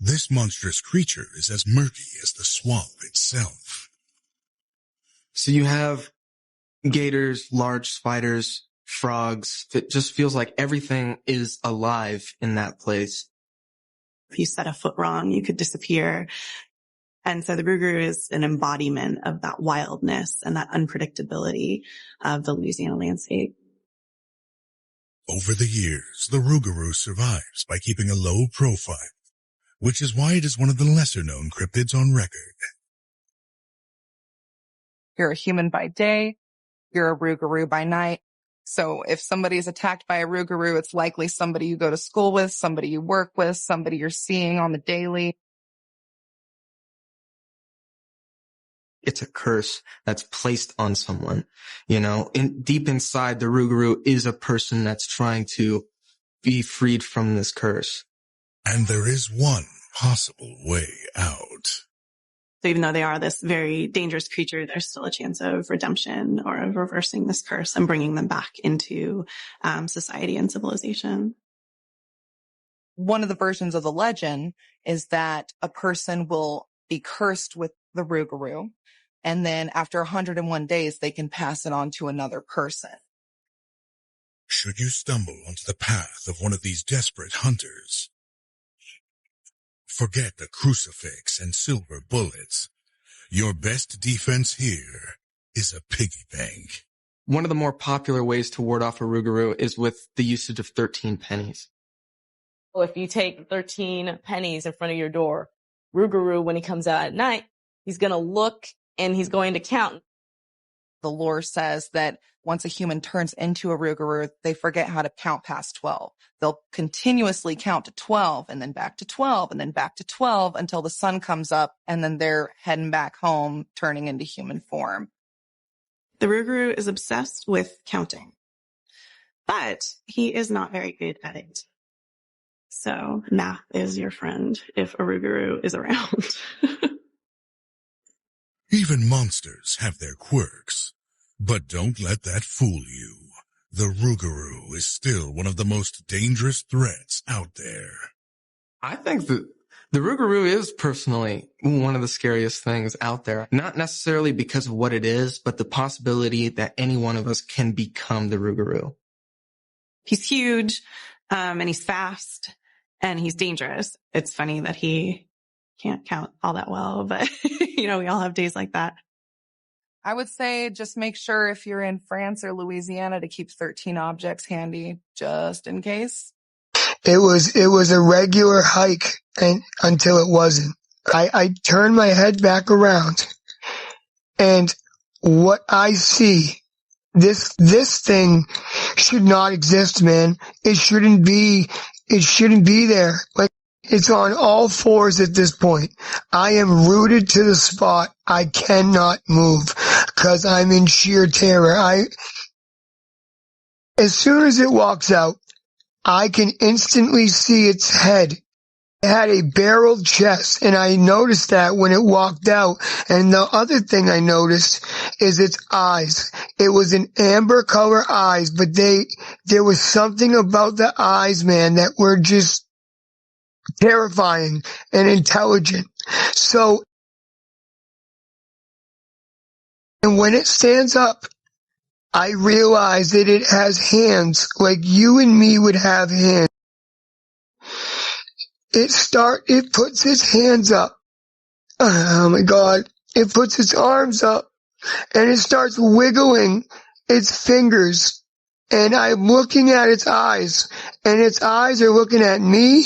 this monstrous creature is as murky as the swamp itself. So you have gators, large spiders, frogs. It just feels like everything is alive in that place. If you set a foot wrong, you could disappear. And so the Rugaroo is an embodiment of that wildness and that unpredictability of the Louisiana landscape. Over the years, the Rugaroo survives by keeping a low profile, which is why it is one of the lesser-known cryptids on record. You're a human by day, you're a Rugaroo by night. So if somebody's attacked by a Rugaroo, it's likely somebody you go to school with, somebody you work with, somebody you're seeing on the daily. It's a curse that's placed on someone. You know, deep inside, the Rugaroo is a person that's trying to be freed from this curse. And there is one possible way out. So even though they are this very dangerous creature, there's still a chance of redemption or of reversing this curse and bringing them back into society and civilization. One of the versions of the legend is that a person will be cursed with the Rugaroo, and then after 101 days, they can pass it on to another person. Should you stumble onto the path of one of these desperate hunters, forget the crucifix and silver bullets. Your best defense here is a piggy bank. One of the more popular ways to ward off a Rugaroo is with the usage of 13 pennies. Well, if you take 13 pennies in front of your door, Rugaroo, when he comes out at night, he's going to look and he's going to count. The lore says that once a human turns into a Rugaroo, they forget how to count past 12. They'll continuously count to 12 and then back to 12 and then back to 12 until the sun comes up, and then they're heading back home, turning into human form. The Rugaroo is obsessed with counting, but he is not very good at it. So math is your friend if a Rugaroo is around. Even monsters have their quirks, but don't let that fool you. The Rugaroo is still one of the most dangerous threats out there. I think that the Rugaroo is personally one of the scariest things out there. Not necessarily because of what it is, but the possibility that any one of us can become the Rugaroo. He's huge, and he's fast, and he's dangerous. It's funny that he can't count all that well, but we all have days like that. I would say just make sure if you're in France or Louisiana to keep 13 objects handy, just in case. It was a regular hike until it wasn't. I turned my head back around, and what I see, this thing should not exist, man. It shouldn't be there. Like, it's on all fours at this point. I am rooted to the spot. I cannot move because I'm in sheer terror. As soon as it walks out, I can instantly see its head. It had a barreled chest, and I noticed that when it walked out. And the other thing I noticed is its eyes. It was an amber color eyes, but there was something about the eyes, man, that were just terrifying and intelligent. So, and when it stands up, I realize that it has hands like you and me would have hands. It puts its hands up. Oh my God. It puts its arms up and it starts wiggling its fingers. And I'm looking at its eyes and its eyes are looking at me.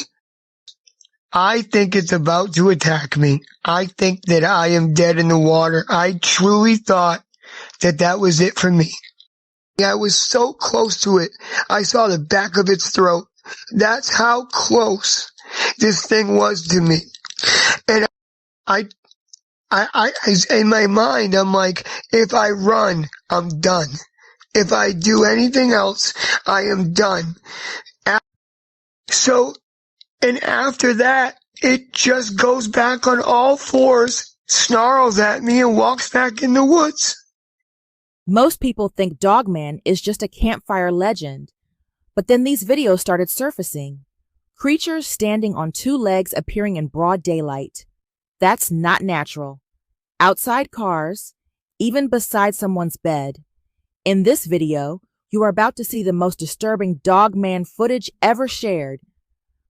I think it's about to attack me. I think that I am dead in the water. I truly thought that was it for me. I was so close to it. I saw the back of its throat. That's how close this thing was to me. And I in my mind, I'm like, if I run, I'm done. If I do anything else, I am done. So, and after that, it just goes back on all fours, snarls at me, and walks back in the woods. Most people think Dogman is just a campfire legend, but then these videos started surfacing. Creatures standing on two legs appearing in broad daylight. That's not natural. Outside cars, even beside someone's bed. In this video, you are about to see the most disturbing Dogman footage ever shared.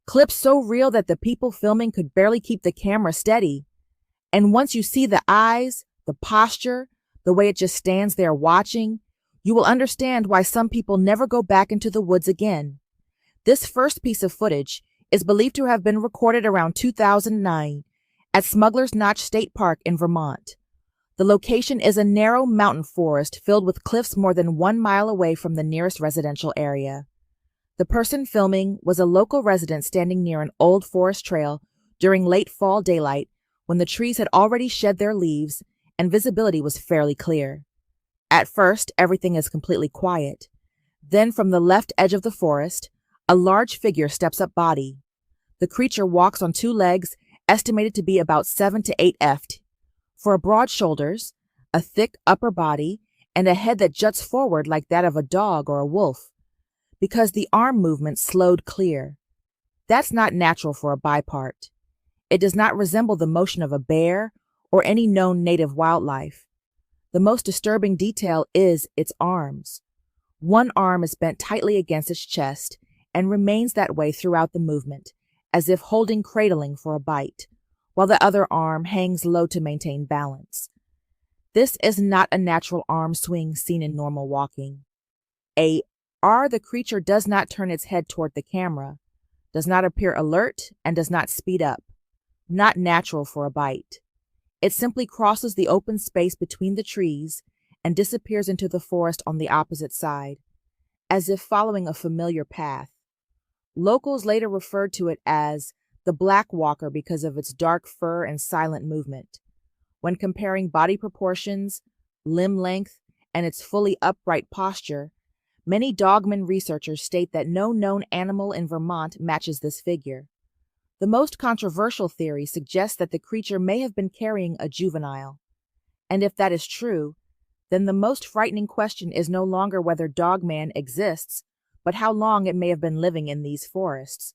Clips so real that the people filming could barely keep the camera steady. And once you see the eyes, the posture, the way it just stands there watching, you will understand why some people never go back into the woods again. This first piece of footage is believed to have been recorded around 2009 at Smuggler's Notch State Park in Vermont. The location is a narrow mountain forest filled with cliffs more than 1 mile away from the nearest residential area. The person filming was a local resident standing near an old forest trail during late fall daylight when the trees had already shed their leaves and visibility was fairly clear. At first, everything is completely quiet. Then from the left edge of the forest, a large figure steps up body. The creature walks on two legs, estimated to be about 7 to 8 ft. For broad shoulders, a thick upper body, and a head that juts forward like that of a dog or a wolf, because the arm movement slowed clear. That's not natural for a bipart. It does not resemble the motion of a bear or any known native wildlife. The most disturbing detail is its arms. One arm is bent tightly against its chest and remains that way throughout the movement, as if holding cradling for a bite, while the other arm hangs low to maintain balance. This is not a natural arm swing seen in normal walking. The creature does not turn its head toward the camera, does not appear alert, and does not speed up. Not natural for a bite. It simply crosses the open space between the trees and disappears into the forest on the opposite side, as if following a familiar path. Locals later referred to it as the Black Walker because of its dark fur and silent movement. When comparing body proportions, limb length, and its fully upright posture, many Dogman researchers state that no known animal in Vermont matches this figure. The most controversial theory suggests that the creature may have been carrying a juvenile. And if that is true, then the most frightening question is no longer whether Dogman exists, but how long it may have been living in these forests.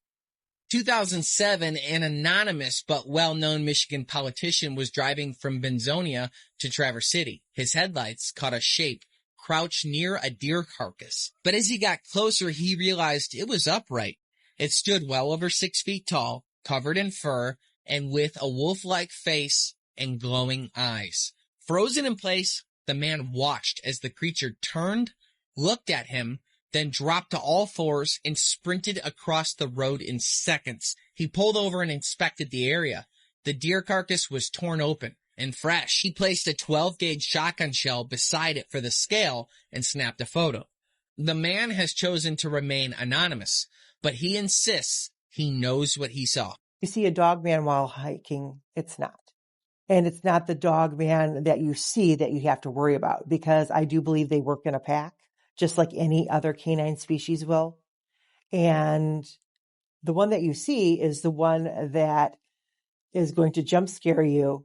2007, an anonymous but well-known Michigan politician was driving from Benzonia to Traverse City. His headlights caught a shape crouched near a deer carcass. But as he got closer, he realized it was upright. It stood well over 6 feet tall, covered in fur, and with a wolf-like face and glowing eyes. Frozen in place, the man watched as the creature turned, looked at him, then dropped to all fours and sprinted across the road in seconds. He pulled over and inspected the area. The deer carcass was torn open and fresh. He placed a 12-gauge shotgun shell beside it for the scale and snapped a photo. The man has chosen to remain anonymous, but he insists he knows what he saw. You see a Dogman while hiking, it's not. And it's not the Dogman that you see that you have to worry about, because I do believe they work in a pack, just like any other canine species will. And the one that you see is the one that is going to jump scare you.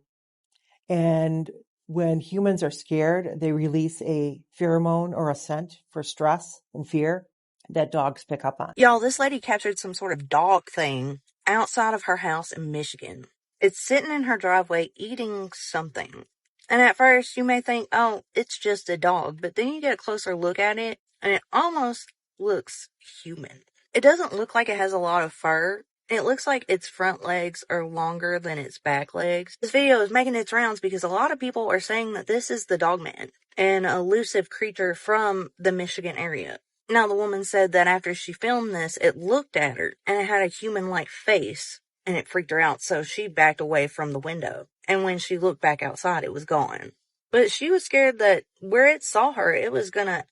And when humans are scared, they release a pheromone or a scent for stress and fear that dogs pick up on. Y'all, this lady captured some sort of dog thing outside of her house in Michigan. It's sitting in her driveway eating something. And at first you may think, oh, it's just a dog, but then you get a closer look at it and it almost looks human. It doesn't look like it has a lot of fur. It looks like its front legs are longer than its back legs. This video is making its rounds because a lot of people are saying that this is the Dogman, an elusive creature from the Michigan area. Now, the woman said that after she filmed this, it looked at her and it had a human-like face and it freaked her out, so she backed away from the window. And when she looked back outside, it was gone. But she was scared that where it saw her, it was gonna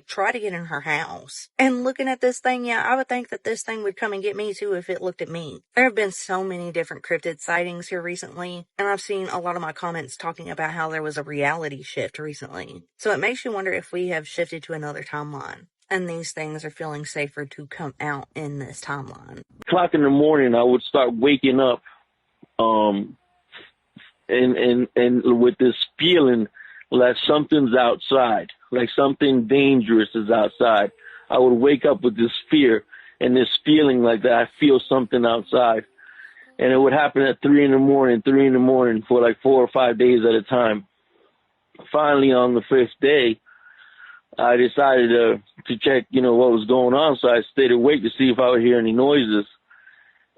try to get in her house. And looking at this thing, yeah, I would think that this thing would come and get me too if it looked at me. There have been so many different cryptid sightings here recently, and I've seen a lot of my comments talking about how there was a reality shift recently. So it makes you wonder if we have shifted to another timeline, and these things are feeling safer to come out in this timeline. O'clock in the morning, I would start waking up, and with this feeling like something's outside, like something dangerous is outside. I would wake up with this fear and this feeling like that I feel something outside. And it would happen at 3 in the morning for like 4 or 5 days at a time. Finally, on the 5th day, I decided to check, what was going on. So I stayed awake to see if I would hear any noises.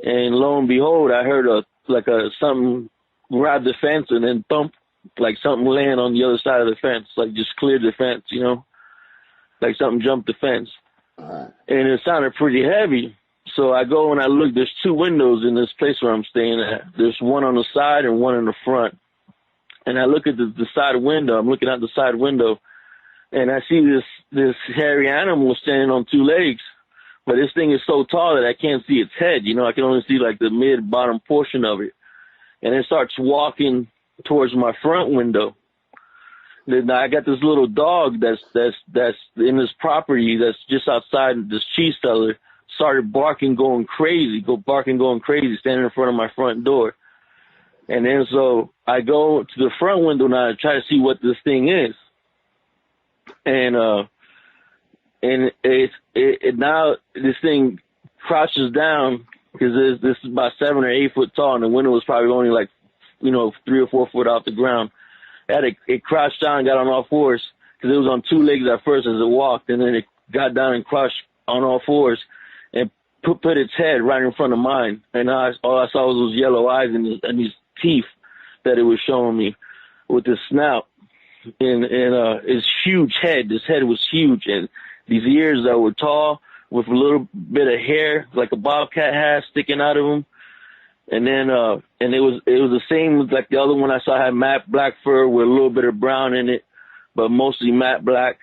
And lo and behold, I heard something grab the fence and then thump, like something land on the other side of the fence, like just cleared the fence, like something jumped the fence. And it sounded pretty heavy. So I go and I look, there's 2 windows in this place where I'm staying at. There's one on the side and one in the front. And I look at the side window, I'm looking out the side window, and I see this hairy animal standing on 2 legs. But this thing is so tall that I can't see its head, I can only see like the mid-bottom portion of it. And it starts walking towards my front window. Then I got this little dog that's in this property that's just outside this cheese seller, started barking, going crazy, standing in front of my front door. And then so I go to the front window now to try to see what this thing is. And now this thing crouches down because this is about 7 or 8 foot tall, and the window was probably only like 3 or 4 foot off the ground. It crouched down and got on all fours because it was on 2 legs at first as it walked, and then it got down and crouched on all fours and put its head right in front of mine. And all I saw was those yellow eyes and these teeth that it was showing me with this snout and its huge head. This head was huge, and these ears that were tall with a little bit of hair like a bobcat has sticking out of them. And then, and it was the same like the other one I saw had matte black fur with a little bit of brown in it, but mostly matte black.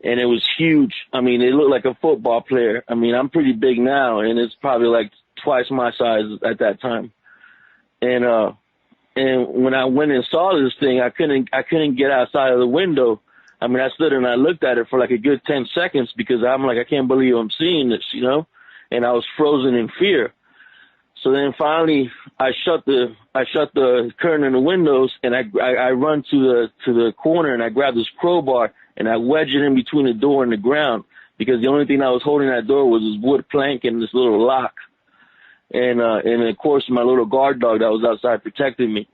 And it was huge. I mean, it looked like a football player. I mean, I'm pretty big now, and it's probably like twice my size at that time. And when I went and saw this thing, I couldn't get outside of the window. I mean, I stood and I looked at it for like a good 10 seconds because I'm like, I can't believe I'm seeing this, and I was frozen in fear. So then finally I shut the curtain in the windows, and I run to the corner and I grab this crowbar and I wedge it in between the door and the ground because the only thing that was holding that door was this wood plank and this little lock. And of course my little guard dog that was outside protecting me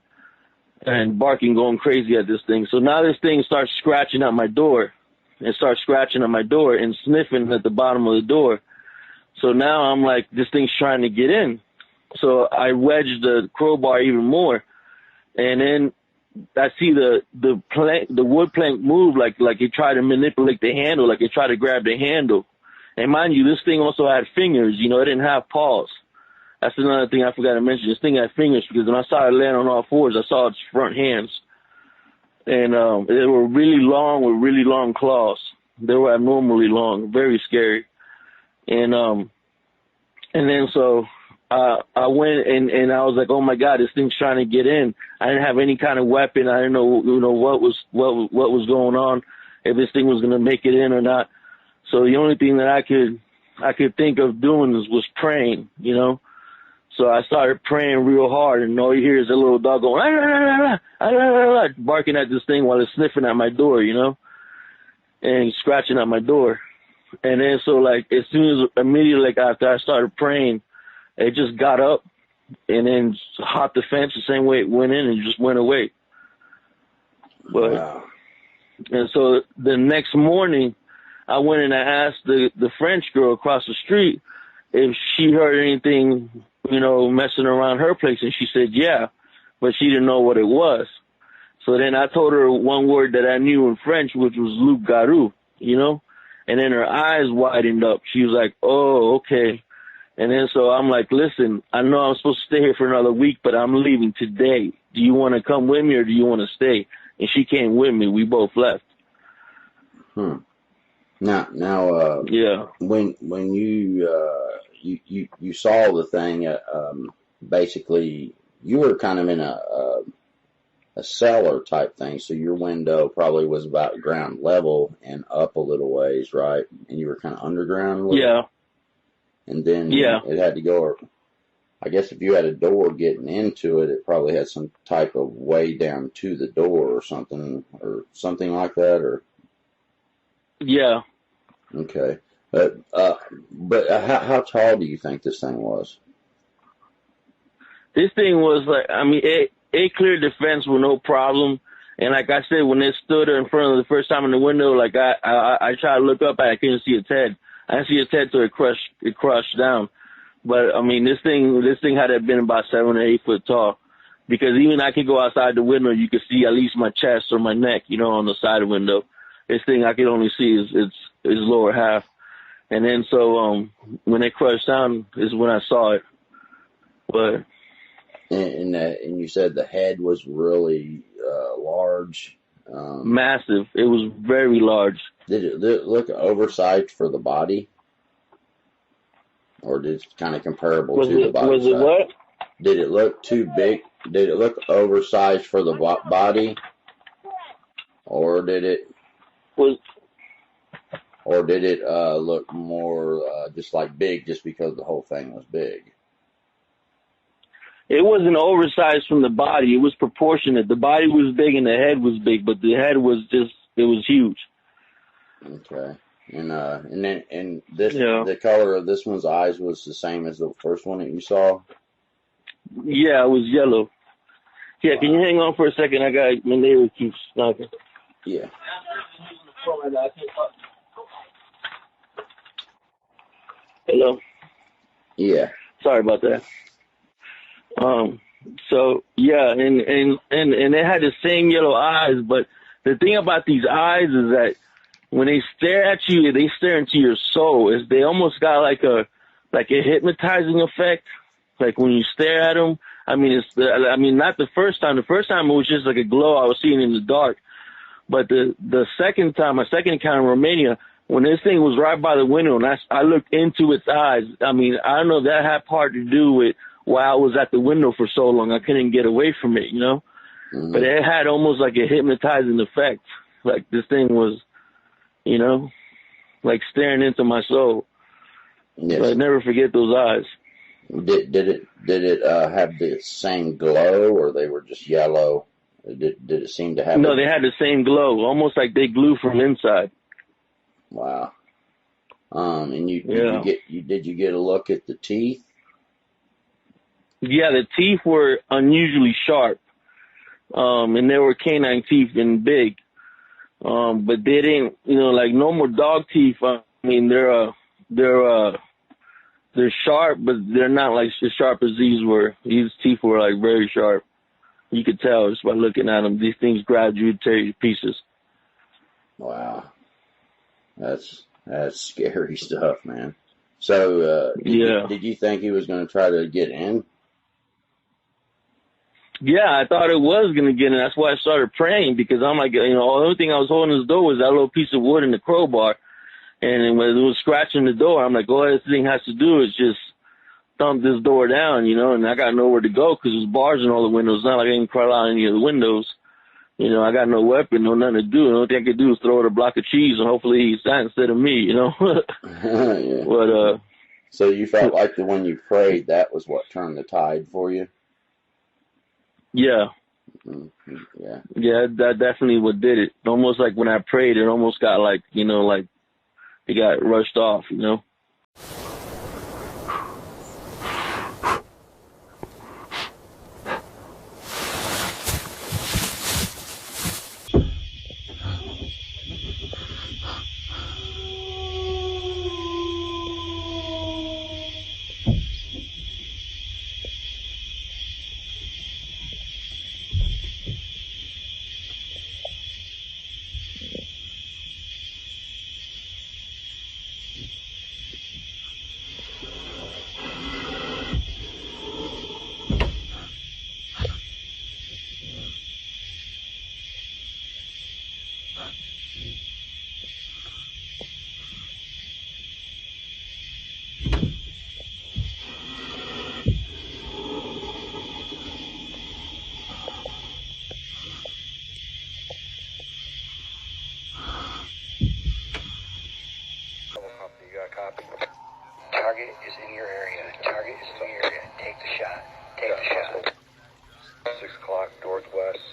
and barking, going crazy at this thing. So now this thing starts scratching at my door and sniffing at the bottom of the door. So now I'm like, this thing's trying to get in. So I wedged the crowbar even more, and then I see the wood plank move like it tried to manipulate the handle, like it tried to grab the handle. And mind you, this thing also had fingers. It didn't have paws. That's another thing I forgot to mention. This thing had fingers because when I saw it land on all fours, I saw its front hands, and they were really long with really long claws. They were abnormally long, very scary. And then so. I went and I was like, oh my God, this thing's trying to get in. I didn't have any kind of weapon. I didn't know, what was going on, if this thing was going to make it in or not. So the only thing that I could think of doing was praying, So I started praying real hard, and all you hear is a little dog going, ah, ah, ah, ah, ah, ah, barking at this thing while it's sniffing at my door, and scratching at my door. And then so immediately after I started praying, it just got up and then hopped the fence the same way it went in and just went away. But, wow. And so the next morning, I went and I asked the French girl across the street if she heard anything, messing around her place. And she said, yeah, but she didn't know what it was. So then I told her one word that I knew in French, which was loup-garou, and then her eyes widened up. She was like, oh, okay. And then so I'm like, listen, I know I'm supposed to stay here for another week, but I'm leaving today. Do you want to come with me or do you want to stay? And she came with me. We both left. Now, yeah. When you saw the thing, basically you were kind of in a cellar type thing, so your window probably was about ground level and up a little ways, right? And you were kind of underground with Yeah. it? And then Yeah. it had to go, I guess if you had a door getting into it, it probably had some type of way down to the door or something like that, or? Yeah. Okay. But how tall do you think this thing was? This thing was like, it cleared the fence with no problem. And like I said, when it stood in front of the first time in the window, like I tried to look up and I couldn't see its head. I didn't see its head till it crushed down. But this thing had to have been about 7 or 8 foot tall, because even I could go outside the window, you could see at least my chest or my neck, on the side of the window. This thing I could only see its lower half. And then so when it crushed down is when I saw it. But and you said the head was really large. Massive. It was very large. Did it look oversized for the body? Or did it kind of comparable to the body? Was it what? Did it look too big? Did it look oversized for the body? Or did it look more just like big just because the whole thing was big? It wasn't oversized from the body. It was proportionate. The body was big and the head was big, but the head was it was huge. Okay. And this, the color of this one's eyes was the same as the first one that you saw? Yeah, it was yellow. Yeah, wow. Can you hang on for a second? My neighbor keeps knocking. Yeah. Hello? Yeah. Sorry about that. So yeah, and it had the same yellow eyes, but the thing about these eyes is that when they stare at you, they stare into your soul. They almost got like a hypnotizing effect. Like when you stare at them, not the first time. The first time it was just like a glow I was seeing in the dark. But the second time, my second encounter in Romania, when this thing was right by the window and I looked into its eyes, I don't know if that had part to do with why I was at the window for so long. I couldn't get away from it, Mm-hmm. But it had almost like a hypnotizing effect. Like this thing was, like staring into my soul. Yes. So I'd never forget those eyes. Did it have the same glow, or they were just yellow? Did it seem to have? No, they had the same glow, almost like they glue from inside. Wow. And did you get a look at the teeth? Yeah, the teeth were unusually sharp, and they were canine teeth and big. But they didn't, like normal dog teeth. They're sharp, but they're not like as sharp as these were. These teeth were like very sharp. You could tell just by looking at them. These things grab you, tear you to pieces. Wow, that's scary stuff, man. So, did you think he was going to try to get in? Yeah, I thought it was going to get in. That's why I started praying, because I'm like, the only thing I was holding his door was that little piece of wood and the crowbar. And when it was scratching the door, I'm like, all this thing has to do is just thump this door down, and I got nowhere to go because there's bars in all the windows. It's not like I can crawl out any of the windows. I got no weapon, no nothing to do. The only thing I could do is throw it a block of cheese, and hopefully he's that instead of me, Yeah. But, so you felt like when you prayed, that was what turned the tide for you? Yeah. Mm-hmm. Yeah. Yeah, that definitely what did it. Almost like when I prayed, it almost got like, like it got rushed off,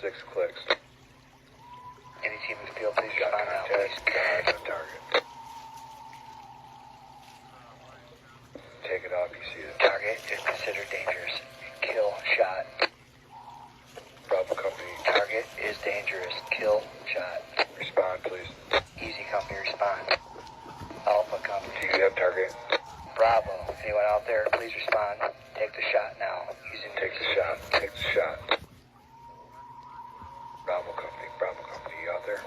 6 clicks. Any team in the field, please respond now, please. Eyes on target. Take it off, you see it. Target is considered dangerous. Kill, shot. Bravo Company. Target is dangerous. Kill, shot. Respond, please. Easy Company, respond. Alpha Company. Do you have target? Bravo. Anyone out there, please respond. Take the shot now. Using Take the shot. Take the shot. Bravo Company. Bravo Company. You out there?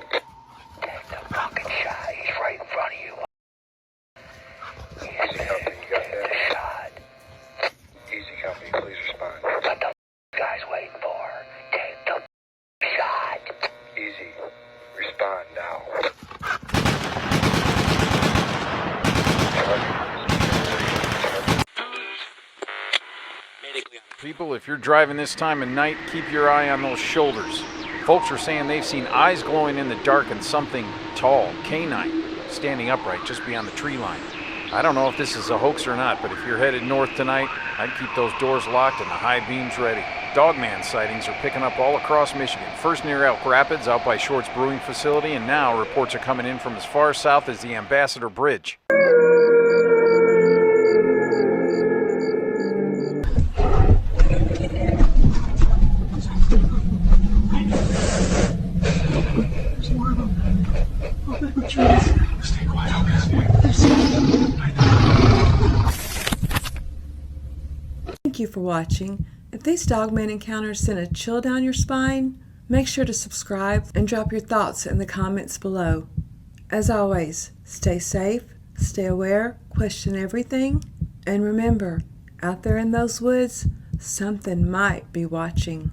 Take the fucking shot. He's right in front of you. Easy Company. You got that? The shot. Easy Company. Please respond. What the guy's waiting for? Take the shot. Easy. Respond now. People, if you're driving this time of night, keep your eye on those shoulders. Folks are saying they've seen eyes glowing in the dark and something tall, canine, standing upright just beyond the tree line. I don't know if this is a hoax or not, but if you're headed north tonight, I'd keep those doors locked and the high beams ready. Dogman sightings are picking up all across Michigan. First near Elk Rapids, out by Short's Brewing Facility, and now reports are coming in from as far south as the Ambassador Bridge. Thank you for watching. If these Dogman encounters sent a chill down your spine, make sure to subscribe and drop your thoughts in the comments below. As always, stay safe, stay aware, question everything, and remember, out there in those woods, something might be watching.